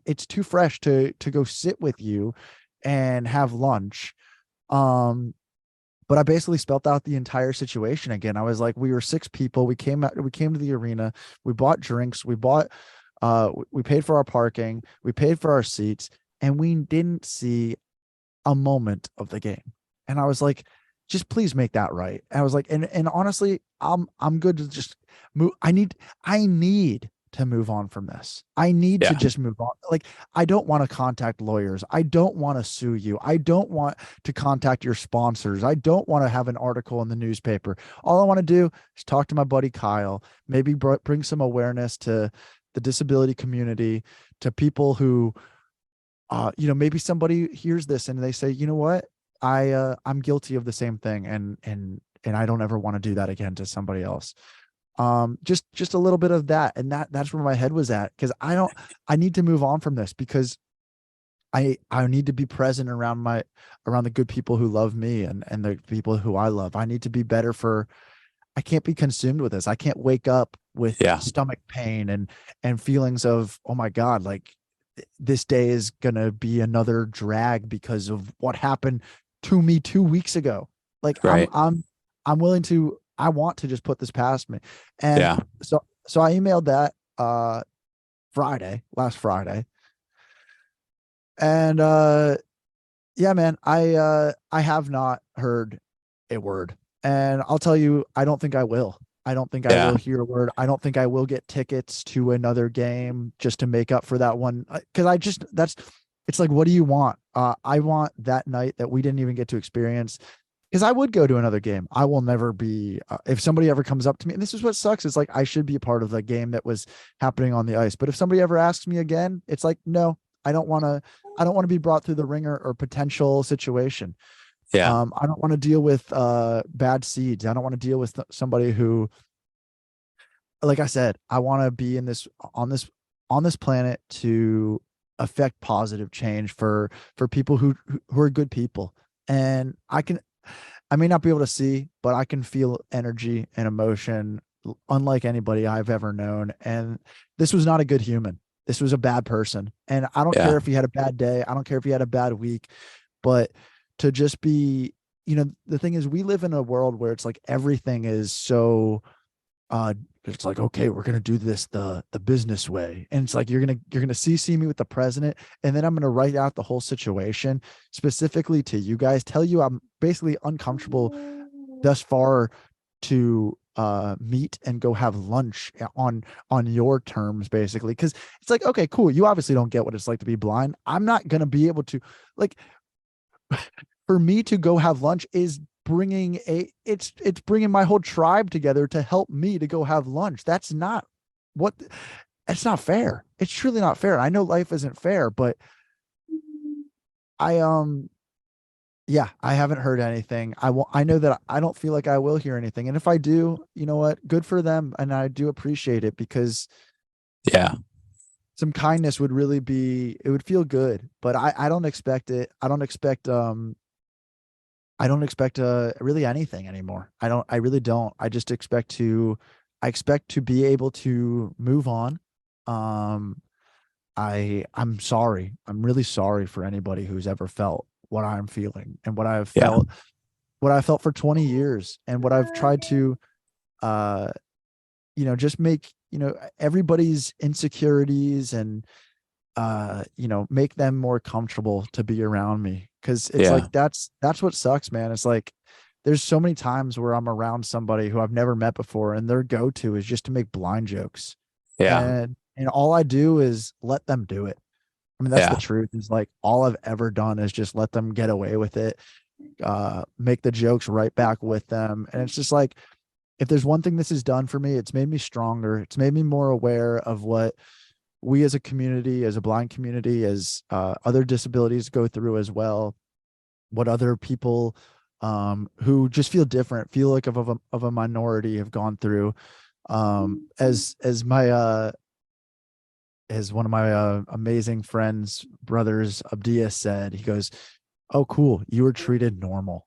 [SPEAKER 2] it's too fresh to go sit with you and have lunch. Um, but I basically spelt out the entire situation again. I was like, we were 6 people. We came to the arena. We bought drinks. We paid for our parking. We paid for our seats, and we didn't see a moment of the game. And I was like, just please make that right. And I was like, and honestly, I'm good to just move. I need to move on from this. I need to
[SPEAKER 1] Yeah.
[SPEAKER 2] just move on. Like, I don't want to contact lawyers. I don't want to sue you. I don't want to contact your sponsors. I don't want to have an article in the newspaper. All I want to do is talk to my buddy Kyle, maybe bring some awareness to the disability community, to people who maybe somebody hears this and they say, you know what, I'm guilty of the same thing, and I don't ever want to do that again to somebody else. Just a little bit of that, and that's where my head was at, because I need to move on from this, because I need to be present around the good people who love me, and the people who I love. I need to be better for. I can't be consumed with this. I can't wake up with
[SPEAKER 1] Yeah.
[SPEAKER 2] stomach pain and feelings of, oh my God, like this day is gonna be another drag because of what happened to me 2 weeks ago. Like
[SPEAKER 1] Right.
[SPEAKER 2] I'm willing to. I want to just put this past me, and
[SPEAKER 1] Yeah.
[SPEAKER 2] so I emailed that last Friday, and yeah, man, I have not heard a word, and I'll tell you, I don't think I will. I don't think I will
[SPEAKER 1] Yeah.
[SPEAKER 2] hear a word. I don't think I will get tickets to another game just to make up for that one. Because it's like, what do you want? I want that night that we didn't even get to experience. Because I would go to another game. I will never be. If somebody ever comes up to me, and this is what sucks, is like I should be a part of the game that was happening on the ice. But if somebody ever asks me again, it's like, no, I don't want to. I don't want to be brought through the ringer or potential situation.
[SPEAKER 1] Yeah.
[SPEAKER 2] I don't want to deal with bad seeds. I don't want to deal with somebody who, like I said, I want to be in on this planet to affect positive change for people who are good people. And I may not be able to see, but I can feel energy and emotion unlike anybody I've ever known. And this was not a good human. This was a bad person. And I don't
[SPEAKER 1] Yeah.
[SPEAKER 2] care if he had a bad day. I don't care if he had a bad week, but to just be, the thing is, we live in a world where it's like everything is so it's like, okay, we're gonna do this the business way, and it's like you're gonna CC me with the president, and then I'm gonna write out the whole situation specifically to you guys, tell you I'm basically uncomfortable thus far to meet and go have lunch on your terms, basically, because it's like, okay, cool, you obviously don't get what it's like to be blind. I'm not gonna be able to, like, for me to go have lunch is it's bringing my whole tribe together to help me to go have lunch. What it's not fair. It's truly not fair. I know life isn't fair, but I yeah, I haven't heard anything. I know that I don't feel like I will hear anything. And if I do, you know what? Good for them, and I do appreciate it, because
[SPEAKER 1] Yeah.
[SPEAKER 2] some kindness would really it would feel good, but I don't expect it. I don't expect really anything anymore. I really don't. I expect to be able to move on. Um, I'm sorry. I'm really sorry for anybody who's ever felt what I'm feeling, and
[SPEAKER 1] Yeah.
[SPEAKER 2] what I felt for 20 years, and what I've tried to, uh, just make, everybody's insecurities and, make them more comfortable to be around me. Cause it's like,
[SPEAKER 1] Yeah.
[SPEAKER 2] that's what sucks, man. It's like, there's so many times where I'm around somebody who I've never met before, and their go-to is just to make blind jokes.
[SPEAKER 1] Yeah.
[SPEAKER 2] And all I do is let them do it. I mean, that's the
[SPEAKER 1] Yeah.
[SPEAKER 2] truth, is like, all I've ever done is just let them get away with it, make the jokes right back with them. And it's just like, if there's one thing this has done for me, it's made me stronger. It's made me more aware of what we as a community, as a blind community, as other disabilities go through as well, what other people who just feel different, feel like of a minority, have gone through. As one of my amazing friends, brothers, Abdias, said, he goes, "Oh, cool, you were treated normal."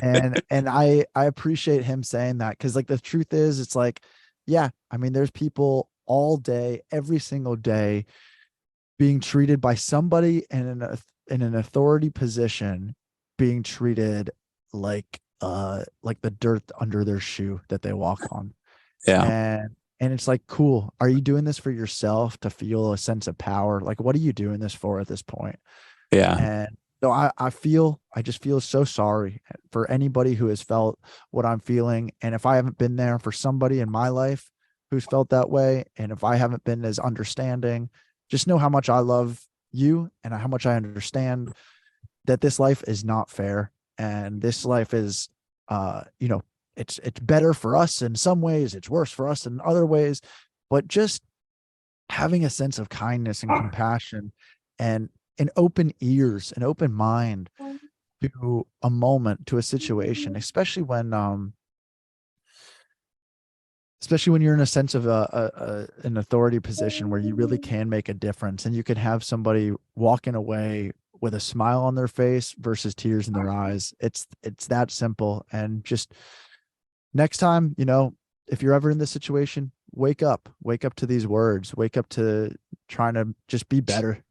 [SPEAKER 2] And I appreciate him saying that, because, like, the truth is, it's like, yeah, I mean, there's people all day, every single day, being treated by somebody in an authority position, being treated like the dirt under their shoe that they walk on.
[SPEAKER 1] Yeah.
[SPEAKER 2] And it's like, cool, are you doing this for yourself to feel a sense of power? Like, what are you doing this for at this point?
[SPEAKER 1] Yeah.
[SPEAKER 2] And so I just feel so sorry for anybody who has felt what I'm feeling. And if I haven't been there for somebody in my life who's felt that way, and if I haven't been as understanding, just know how much I love you and how much I understand that this life is not fair. And this life is, it's better for us in some ways, it's worse for us in other ways. But just having a sense of kindness and compassion and an open ears, an open mind to a moment, to a situation, especially when you're in a sense of an authority position where you really can make a difference, and you can have somebody walking away with a smile on their face versus tears in their eyes. It's that simple. And just next time, if you're ever in this situation, wake up to these words, wake up to trying to just be better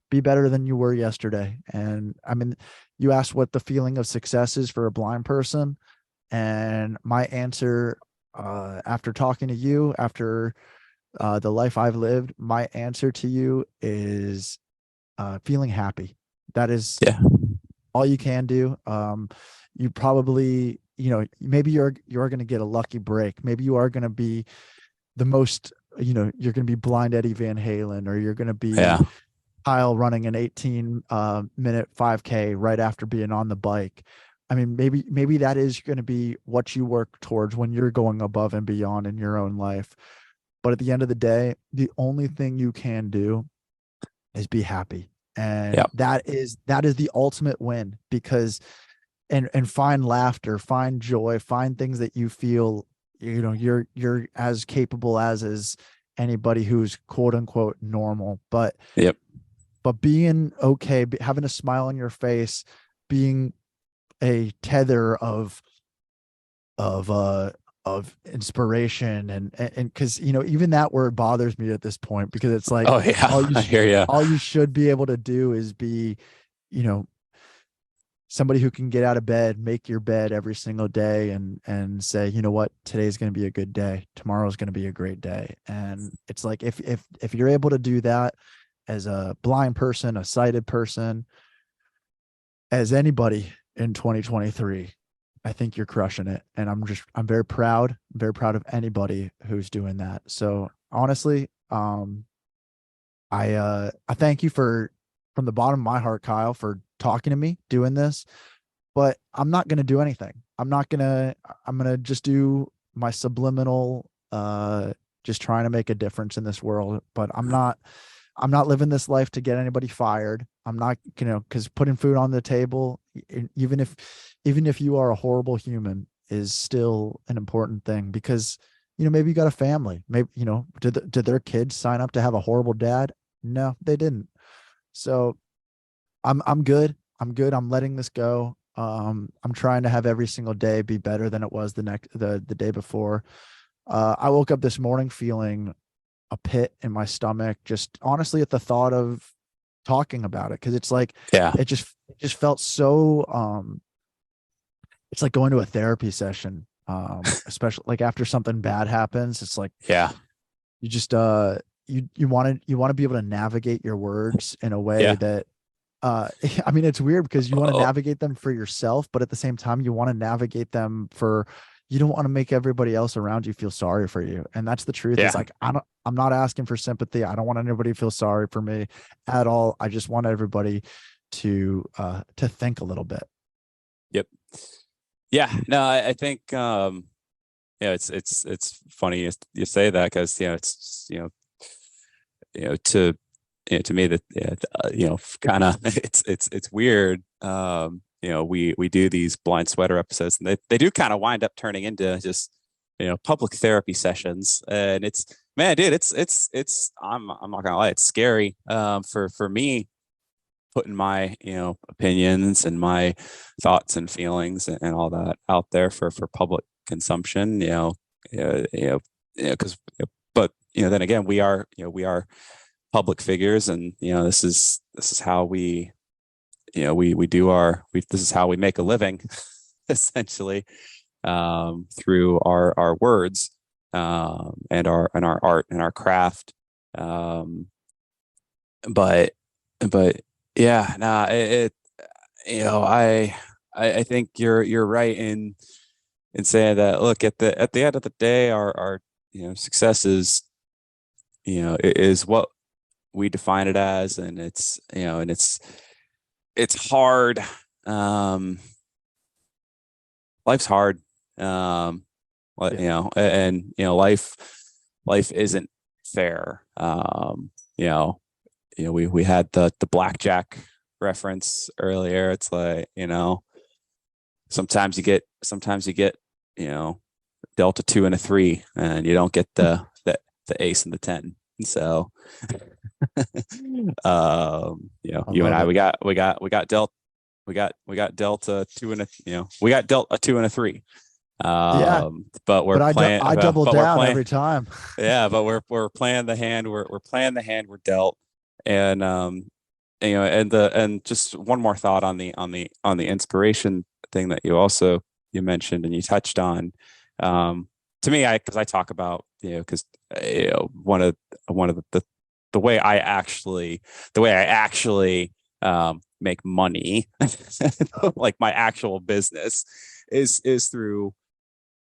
[SPEAKER 2] than you were yesterday. And I mean, you asked what the feeling of success is for a blind person. And my answer, after talking to you, after the life I've lived, my answer to you is feeling happy. That is
[SPEAKER 1] Yeah.
[SPEAKER 2] all you can do. You probably, maybe you're going to get a lucky break. Maybe you are going to be the most, you're going to be blind Eddie Van Halen, or you're going to be
[SPEAKER 1] Yeah.
[SPEAKER 2] Kyle running an 18 minute 5K right after being on the bike. I mean, maybe that is going to be what you work towards when you're going above and beyond in your own life. But at the end of the day, the only thing you can do is be happy. And
[SPEAKER 1] Yep.
[SPEAKER 2] that is the ultimate win, because and find laughter, find joy, find things that you feel, you're as capable as is anybody who's quote unquote normal.
[SPEAKER 1] Yep.
[SPEAKER 2] But being okay, having a smile on your face, being a tether of uh of inspiration, and because even that word bothers me at this point, because it's like
[SPEAKER 1] Oh yeah. I hear you.
[SPEAKER 2] all you should be able to do is be, you know somebody who can get out of bed, make your bed every single day, and say, you know what, today's going to be a good day, tomorrow's going to be a great day. And it's like, if you're able to do that as a blind person, a sighted person, as anybody in 2023, I think you're crushing it. And I'm very proud of anybody who's doing that. So honestly, I thank you from the bottom of my heart, Kyle, for talking to me, doing this. But I'm not going to do anything. I'm going to just do my subliminal, just trying to make a difference in this world. But I'm not living this life to get anybody fired. I'm not, because putting food on the table, even if you are a horrible human, is still an important thing, because, maybe you got a family. Maybe, did their kids sign up to have a horrible dad? No, they didn't. So I'm good. I'm good. I'm letting this go. I'm trying to have every single day be better than it was the day before. I woke up this morning feeling a pit in my stomach, just honestly at the thought of talking about it. Cause it's like,
[SPEAKER 1] Yeah.
[SPEAKER 2] it just felt so, it's like going to a therapy session. Especially like after something bad happens, it's like,
[SPEAKER 1] Yeah.
[SPEAKER 2] you just, you want to be able to navigate your words in a way
[SPEAKER 1] Yeah.
[SPEAKER 2] that, I mean, it's weird because you want to
[SPEAKER 1] Oh,
[SPEAKER 2] navigate them for yourself, but at the same time, you want to navigate them you don't want to make everybody else around you feel sorry for you. And that's the truth, is
[SPEAKER 1] yeah.
[SPEAKER 2] like, I'm not asking for sympathy. I don't want anybody to feel sorry for me at all. I just want everybody to think a little bit.
[SPEAKER 1] Yep. Yeah. No, I think it's funny you say that, because it's to to me that kind of it's weird. We do these blind sweater episodes, and they do kind of wind up turning into just public therapy sessions. And it's, man, dude, it's I'm not gonna lie, it's scary for me, putting my opinions and my thoughts and feelings and all that out there for public consumption. Because but then again, we are public figures, and this is how we we do this is how we make a living essentially, through our words, and our art and our craft. Um, but but yeah, nah, I think you're right in saying that. Look, at the end of the day, our success is is what we define it as, and it's hard. Um, Life's hard.
[SPEAKER 2] Yeah.
[SPEAKER 1] And life isn't fair. We had the blackjack reference earlier. It's like, sometimes you get, dealt a 2 and a 3, and you don't get the ace and the 10. And so,
[SPEAKER 2] I
[SPEAKER 1] you and
[SPEAKER 2] love
[SPEAKER 1] I,
[SPEAKER 2] it.
[SPEAKER 1] we got dealt a 2 and a, we got dealt a 2 and a 3.
[SPEAKER 2] Yeah.
[SPEAKER 1] But we're
[SPEAKER 2] But
[SPEAKER 1] playing,
[SPEAKER 2] I double
[SPEAKER 1] but we're
[SPEAKER 2] down
[SPEAKER 1] playing,
[SPEAKER 2] every time.
[SPEAKER 1] yeah, but we're playing the hand, we're playing the hand we're dealt. And and just one more thought on the inspiration thing that you mentioned and you touched on. To me, because I talk about, because one of the way I actually make money, like my actual business, is through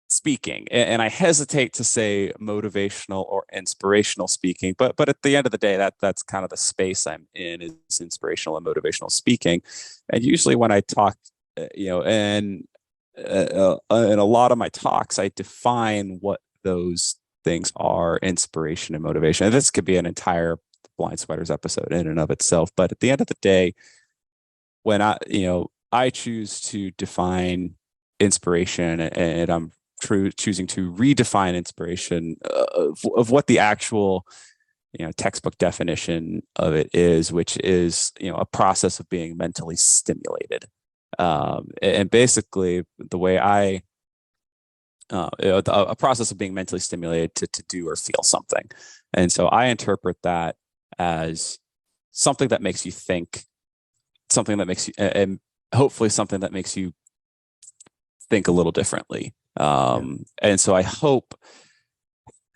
[SPEAKER 1] speaking. And I hesitate to say motivational or inspirational speaking, but at the end of the day, that's kind of the space I'm in, is inspirational and motivational speaking. And usually when I talk, and in a lot of my talks, I define what those things are: inspiration and motivation. And this could be an entire Blind Sweaters episode in and of itself. But at the end of the day, when I choose to define inspiration, and I'm choosing to redefine inspiration, of what the actual textbook definition of it is, which is a process of being mentally stimulated. And basically, the way a process of being mentally stimulated to do or feel something. And so I interpret that as something that makes you think, something that makes you, and hopefully something that makes you think a little differently.
[SPEAKER 2] Yeah.
[SPEAKER 1] And so I hope,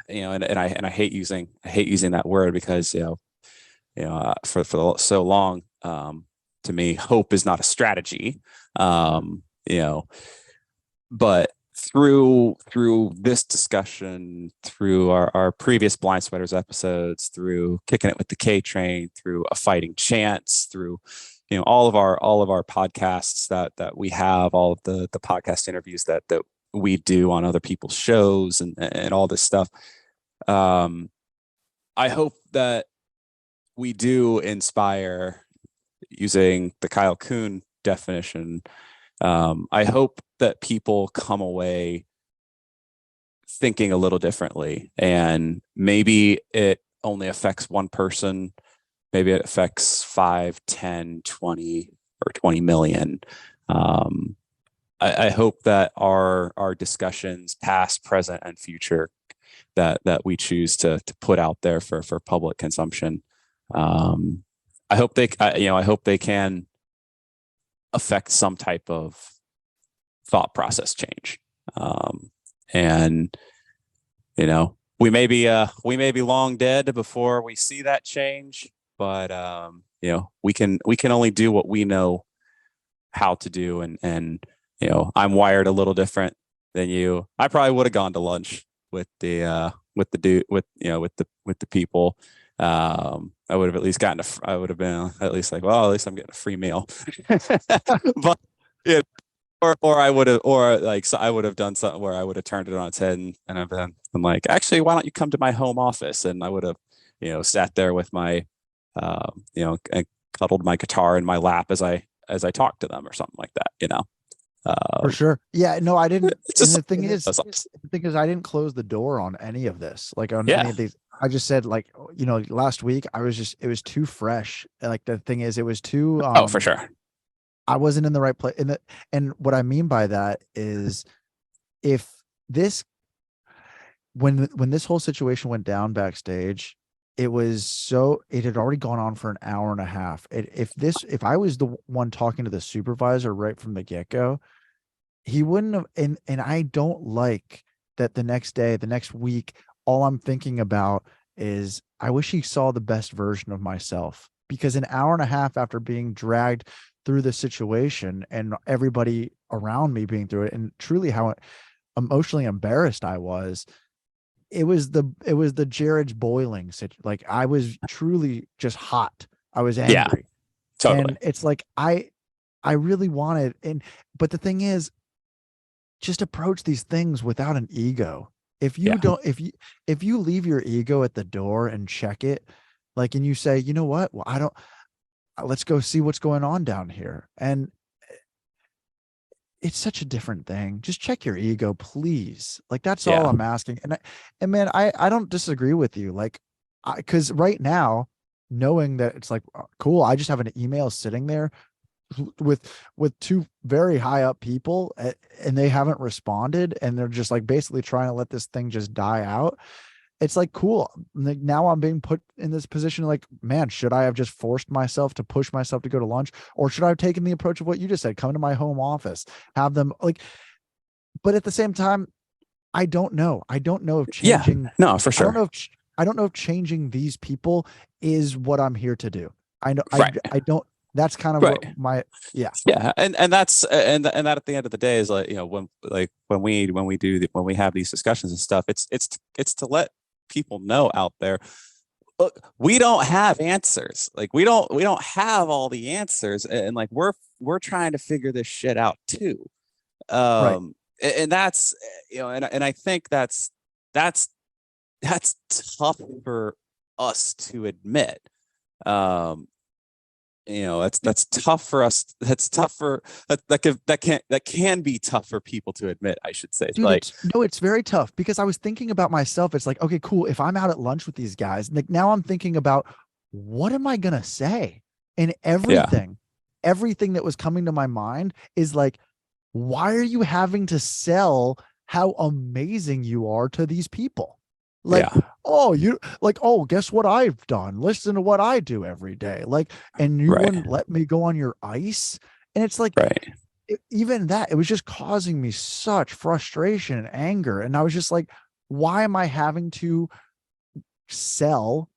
[SPEAKER 1] and I hate using that word, because for so long, to me, hope is not a strategy. But through this discussion, through our previous Blind Sweaters episodes, through Kicking It with the KTrain, through A Fighting Chance, through all of our podcasts that we have, all of the podcast interviews that we do on other people's shows, and all this stuff. I hope that we do inspire, using the Kyle Kuhn definition. I hope that people come away thinking a little differently, and maybe it only affects one person. Maybe it affects 5, 10, 20, or 20 million. I hope that our discussions, past, present, and future, that we choose to put out there for public consumption, I hope I hope they can affect some type of thought process change. And we may be long dead before we see that change, but we can only do what we know how to do. And I'm wired a little different than you. I probably would have gone to lunch with the with the people. I would have at least I would have been at least like, well, at least I'm getting a free meal. But yeah, or I would have, or like, so I would have done something where I would have turned it on its head, and I'm like, actually, why don't you come to my home office? And I would have, sat there with my, and cuddled my guitar in my lap as I talked to them, or something like that.
[SPEAKER 2] For sure. Yeah, no, I didn't.
[SPEAKER 1] It's
[SPEAKER 2] And
[SPEAKER 1] just,
[SPEAKER 2] the thing is, I didn't close the door on any of this, like on any
[SPEAKER 1] yeah.
[SPEAKER 2] of these. I just said, like, last week it was too fresh. And like, the thing is, it was too,
[SPEAKER 1] Oh, for sure.
[SPEAKER 2] I wasn't in the right place. And what I mean by that is, if this, when this whole situation went down backstage, it had already gone on for an hour and a half. If I was the one talking to the supervisor right from the get-go, he wouldn't have. And I don't like that the next day, the next week, all I'm thinking about is I wish he saw the best version of myself, because an hour and a half after being dragged through the situation and everybody around me being through it, and truly how emotionally embarrassed I was, it was the Jared's boiling like I was truly just hot. I was
[SPEAKER 1] Yeah,
[SPEAKER 2] angry.
[SPEAKER 1] totally.
[SPEAKER 2] And it's like I really wanted, but the thing is, just approach these things without an ego. If you
[SPEAKER 1] Yeah,
[SPEAKER 2] don't, if you leave your ego at the door and check it, like, and you say, you know what? Well, I don't, let's go see what's going on down here. And it's such a different thing. Just check your ego, please. Like, that's all
[SPEAKER 1] yeah,
[SPEAKER 2] I'm asking. And man, I don't disagree with you. Like, because right now, knowing that it's like, cool, I just have an email sitting there with two very high up people, and they haven't responded, and they're just like basically trying to let this thing just die out. It's like, cool, like now I'm being put in this position, like, man, should I have just forced myself to push myself to go to lunch, or should I have taken the approach of what you just said, come to my home office, have them like, but at the same time, I don't know if
[SPEAKER 1] yeah.
[SPEAKER 2] changing,
[SPEAKER 1] No, for
[SPEAKER 2] I don't
[SPEAKER 1] sure.
[SPEAKER 2] know if I don't know if changing these people is what I'm here to do. I know
[SPEAKER 1] Right,
[SPEAKER 2] I don't. That's kind of what
[SPEAKER 1] right.
[SPEAKER 2] my, yeah.
[SPEAKER 1] Yeah, and that's and that at the end of the day is like, when we have these discussions and stuff, it's to let people know out there, look, we don't have answers. Like, we don't have all the answers, and like we're trying to figure this shit out too.
[SPEAKER 2] Right.
[SPEAKER 1] And that's, and I think that's that's tough for us to admit. Um, that's tough for us. That's tough for that can be tough for people to admit, I should say.
[SPEAKER 2] Dude,
[SPEAKER 1] Like,
[SPEAKER 2] it's very tough, because I was thinking about myself. It's like, okay, cool. If I'm out at lunch with these guys, like now I'm thinking about, what am I gonna say? And
[SPEAKER 1] yeah,
[SPEAKER 2] everything that was coming to my mind is like, why are you having to sell how amazing you are to these people? Like,
[SPEAKER 1] yeah,
[SPEAKER 2] oh, you like, oh, guess what I've done? Listen to what I do every day. Like, and you
[SPEAKER 1] right,
[SPEAKER 2] wouldn't let me go on your ice. And it's like,
[SPEAKER 1] right,
[SPEAKER 2] even that, it was just causing me such frustration and anger. And I was just like, why am I having to sell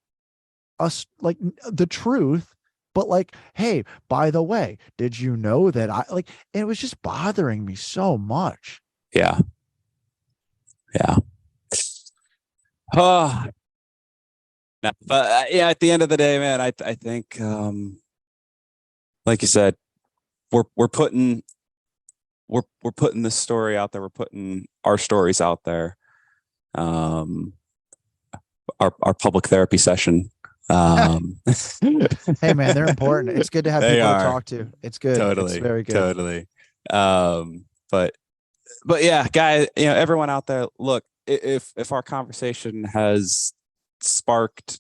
[SPEAKER 2] us like the truth? But like, hey, by the way, did you know that I like, and it was just bothering me so much.
[SPEAKER 1] yeah, yeah. Oh, no, but yeah, at the end of the day, man, I think, like you said, we're putting we're putting this story out there. We're putting our stories out there. Um, our public therapy session. Um,
[SPEAKER 2] Hey man, they're important. It's good to have
[SPEAKER 1] they
[SPEAKER 2] people to
[SPEAKER 1] are
[SPEAKER 2] talk to. It's good. It's
[SPEAKER 1] totally,
[SPEAKER 2] very good.
[SPEAKER 1] totally. But yeah, guys, everyone out there, look, if our conversation has sparked,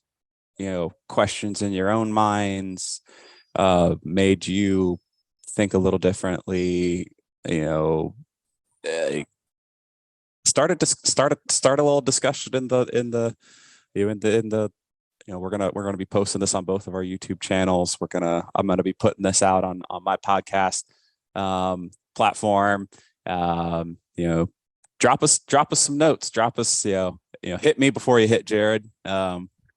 [SPEAKER 1] questions in your own minds, made you think a little differently, uh, start a little discussion in the we're gonna be posting this on both of our YouTube channels. I'm gonna be putting this out on my podcast platform. Drop us some notes. Drop us, hit me before you hit Jared.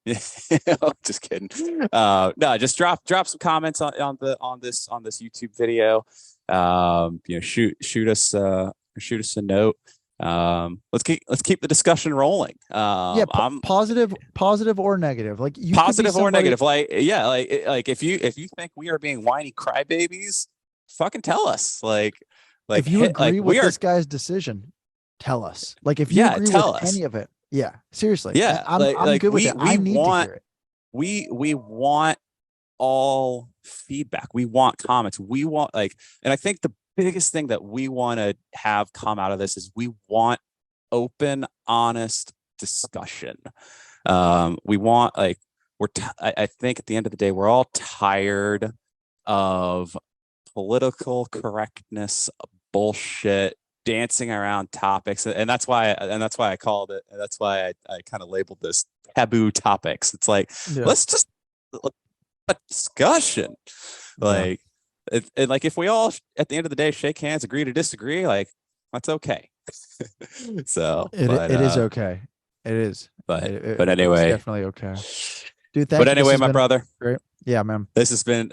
[SPEAKER 1] Just kidding. No, just drop some comments on this YouTube video. Shoot us a note. Let's keep the discussion rolling.
[SPEAKER 2] Yeah,
[SPEAKER 1] I'm
[SPEAKER 2] positive or negative. Like, you could be
[SPEAKER 1] positive or
[SPEAKER 2] somebody.
[SPEAKER 1] negative. Like, yeah, like if you think we are being whiny crybabies, fucking tell us. Like
[SPEAKER 2] If you
[SPEAKER 1] hit like
[SPEAKER 2] agree
[SPEAKER 1] we
[SPEAKER 2] with
[SPEAKER 1] are.
[SPEAKER 2] this guy's decision, tell us. Like, if you
[SPEAKER 1] Yeah,
[SPEAKER 2] agree with
[SPEAKER 1] tell us.
[SPEAKER 2] any of it, yeah, seriously,
[SPEAKER 1] Yeah,
[SPEAKER 2] I'm
[SPEAKER 1] like
[SPEAKER 2] good with it. I need to hear it.
[SPEAKER 1] we want all feedback. We want comments. We want, and I think the biggest thing that we want to have come out of this is we want open, honest discussion. We want, like, I think at the end of the day, we're all tired of political correctness bullshit. dancing around topics, and that's why I called it, and that's why I kind of labeled this taboo topics. It's like,
[SPEAKER 2] Yeah.
[SPEAKER 1] let's just a discussion.
[SPEAKER 2] Yeah.
[SPEAKER 1] Like, like if we all at the end of the day shake hands, agree to disagree, like that's okay. So,
[SPEAKER 2] It is okay. It is.
[SPEAKER 1] but
[SPEAKER 2] It's
[SPEAKER 1] anyway,
[SPEAKER 2] definitely okay. Dude, thank
[SPEAKER 1] but
[SPEAKER 2] you. This
[SPEAKER 1] anyway,
[SPEAKER 2] has
[SPEAKER 1] my
[SPEAKER 2] been
[SPEAKER 1] brother,
[SPEAKER 2] great. Yeah, man.
[SPEAKER 1] this has been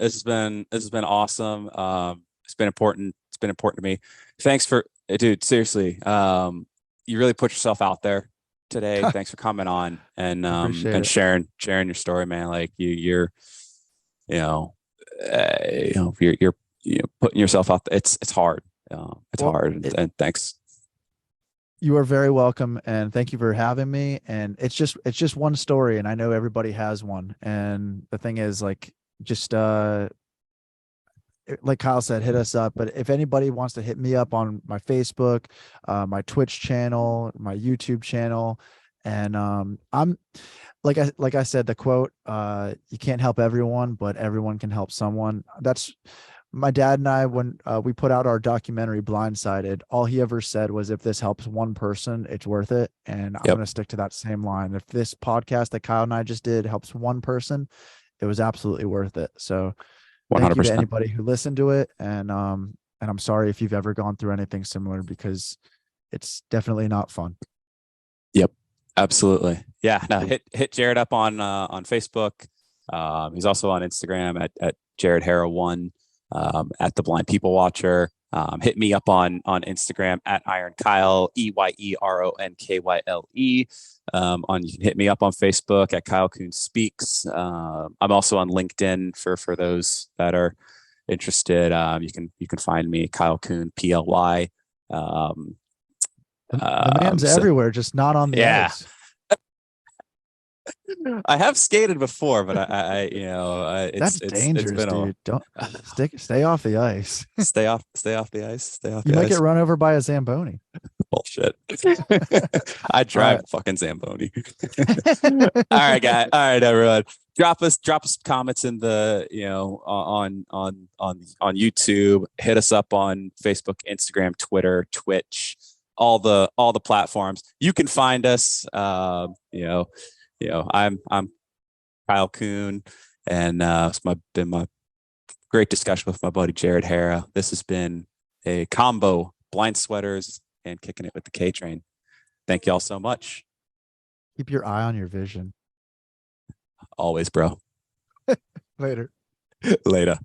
[SPEAKER 1] awesome. It's been important. It's been important to me. Thanks for, dude. Seriously, you really put yourself out there today. Thanks for coming on
[SPEAKER 2] Appreciate
[SPEAKER 1] and
[SPEAKER 2] it.
[SPEAKER 1] sharing your story, man. Like you're you know you're putting yourself out there. It's hard. It's
[SPEAKER 2] Well,
[SPEAKER 1] hard, and thanks.
[SPEAKER 2] you are very welcome, and thank you for having me. And it's just one story, and I know everybody has one. And the thing is, like, just like Kyle said, hit us up. But if anybody wants to hit me up on my Facebook, my Twitch channel, my YouTube channel, and I'm like I said, the quote, you can't help everyone, but everyone can help someone. That's my dad and I, when we put out our documentary Blindsided, all he ever said was, if this helps one person, it's worth it. And I'm
[SPEAKER 1] Yep.
[SPEAKER 2] going to stick to that same line. If this podcast that Kyle and I just did helps one person, it was absolutely worth it. So thank you to
[SPEAKER 1] 100%.
[SPEAKER 2] anybody who listened to it. And I'm sorry if you've ever gone through anything similar, because it's definitely not fun.
[SPEAKER 1] Yep. Absolutely. Yeah. No, hit Jared up on Facebook. He's also on Instagram at Jared Hara 1, at the Blind People Watcher. Hit me up on Instagram at Iron Kyle, EYERONKYLE. You can hit me up on Facebook at Kyle Kuhn Speaks. I'm also on LinkedIn for those that are interested. You can find me, Kyle Kuhn, PLY.
[SPEAKER 2] The man's everywhere, just not on the ice.
[SPEAKER 1] I have skated before, but
[SPEAKER 2] That's dangerous,
[SPEAKER 1] it's been
[SPEAKER 2] dude. Don't stay off the ice.
[SPEAKER 1] stay off the ice.
[SPEAKER 2] You might get run over by a Zamboni.
[SPEAKER 1] Bullshit. I drive fucking Zamboni. All right, guys. All right, everyone. Drop us comments in the on YouTube. Hit us up on Facebook, Instagram, Twitter, Twitch, all the platforms. You can find us. I'm Kyle Kuhn, and it's been my great discussion with my buddy Jared Hara. This has been a combo, Blind Sweaters and Kicking It with the KTrain. Thank y'all so much.
[SPEAKER 2] Keep your eye on your vision.
[SPEAKER 1] Always, bro.
[SPEAKER 2] Later.
[SPEAKER 1] Later.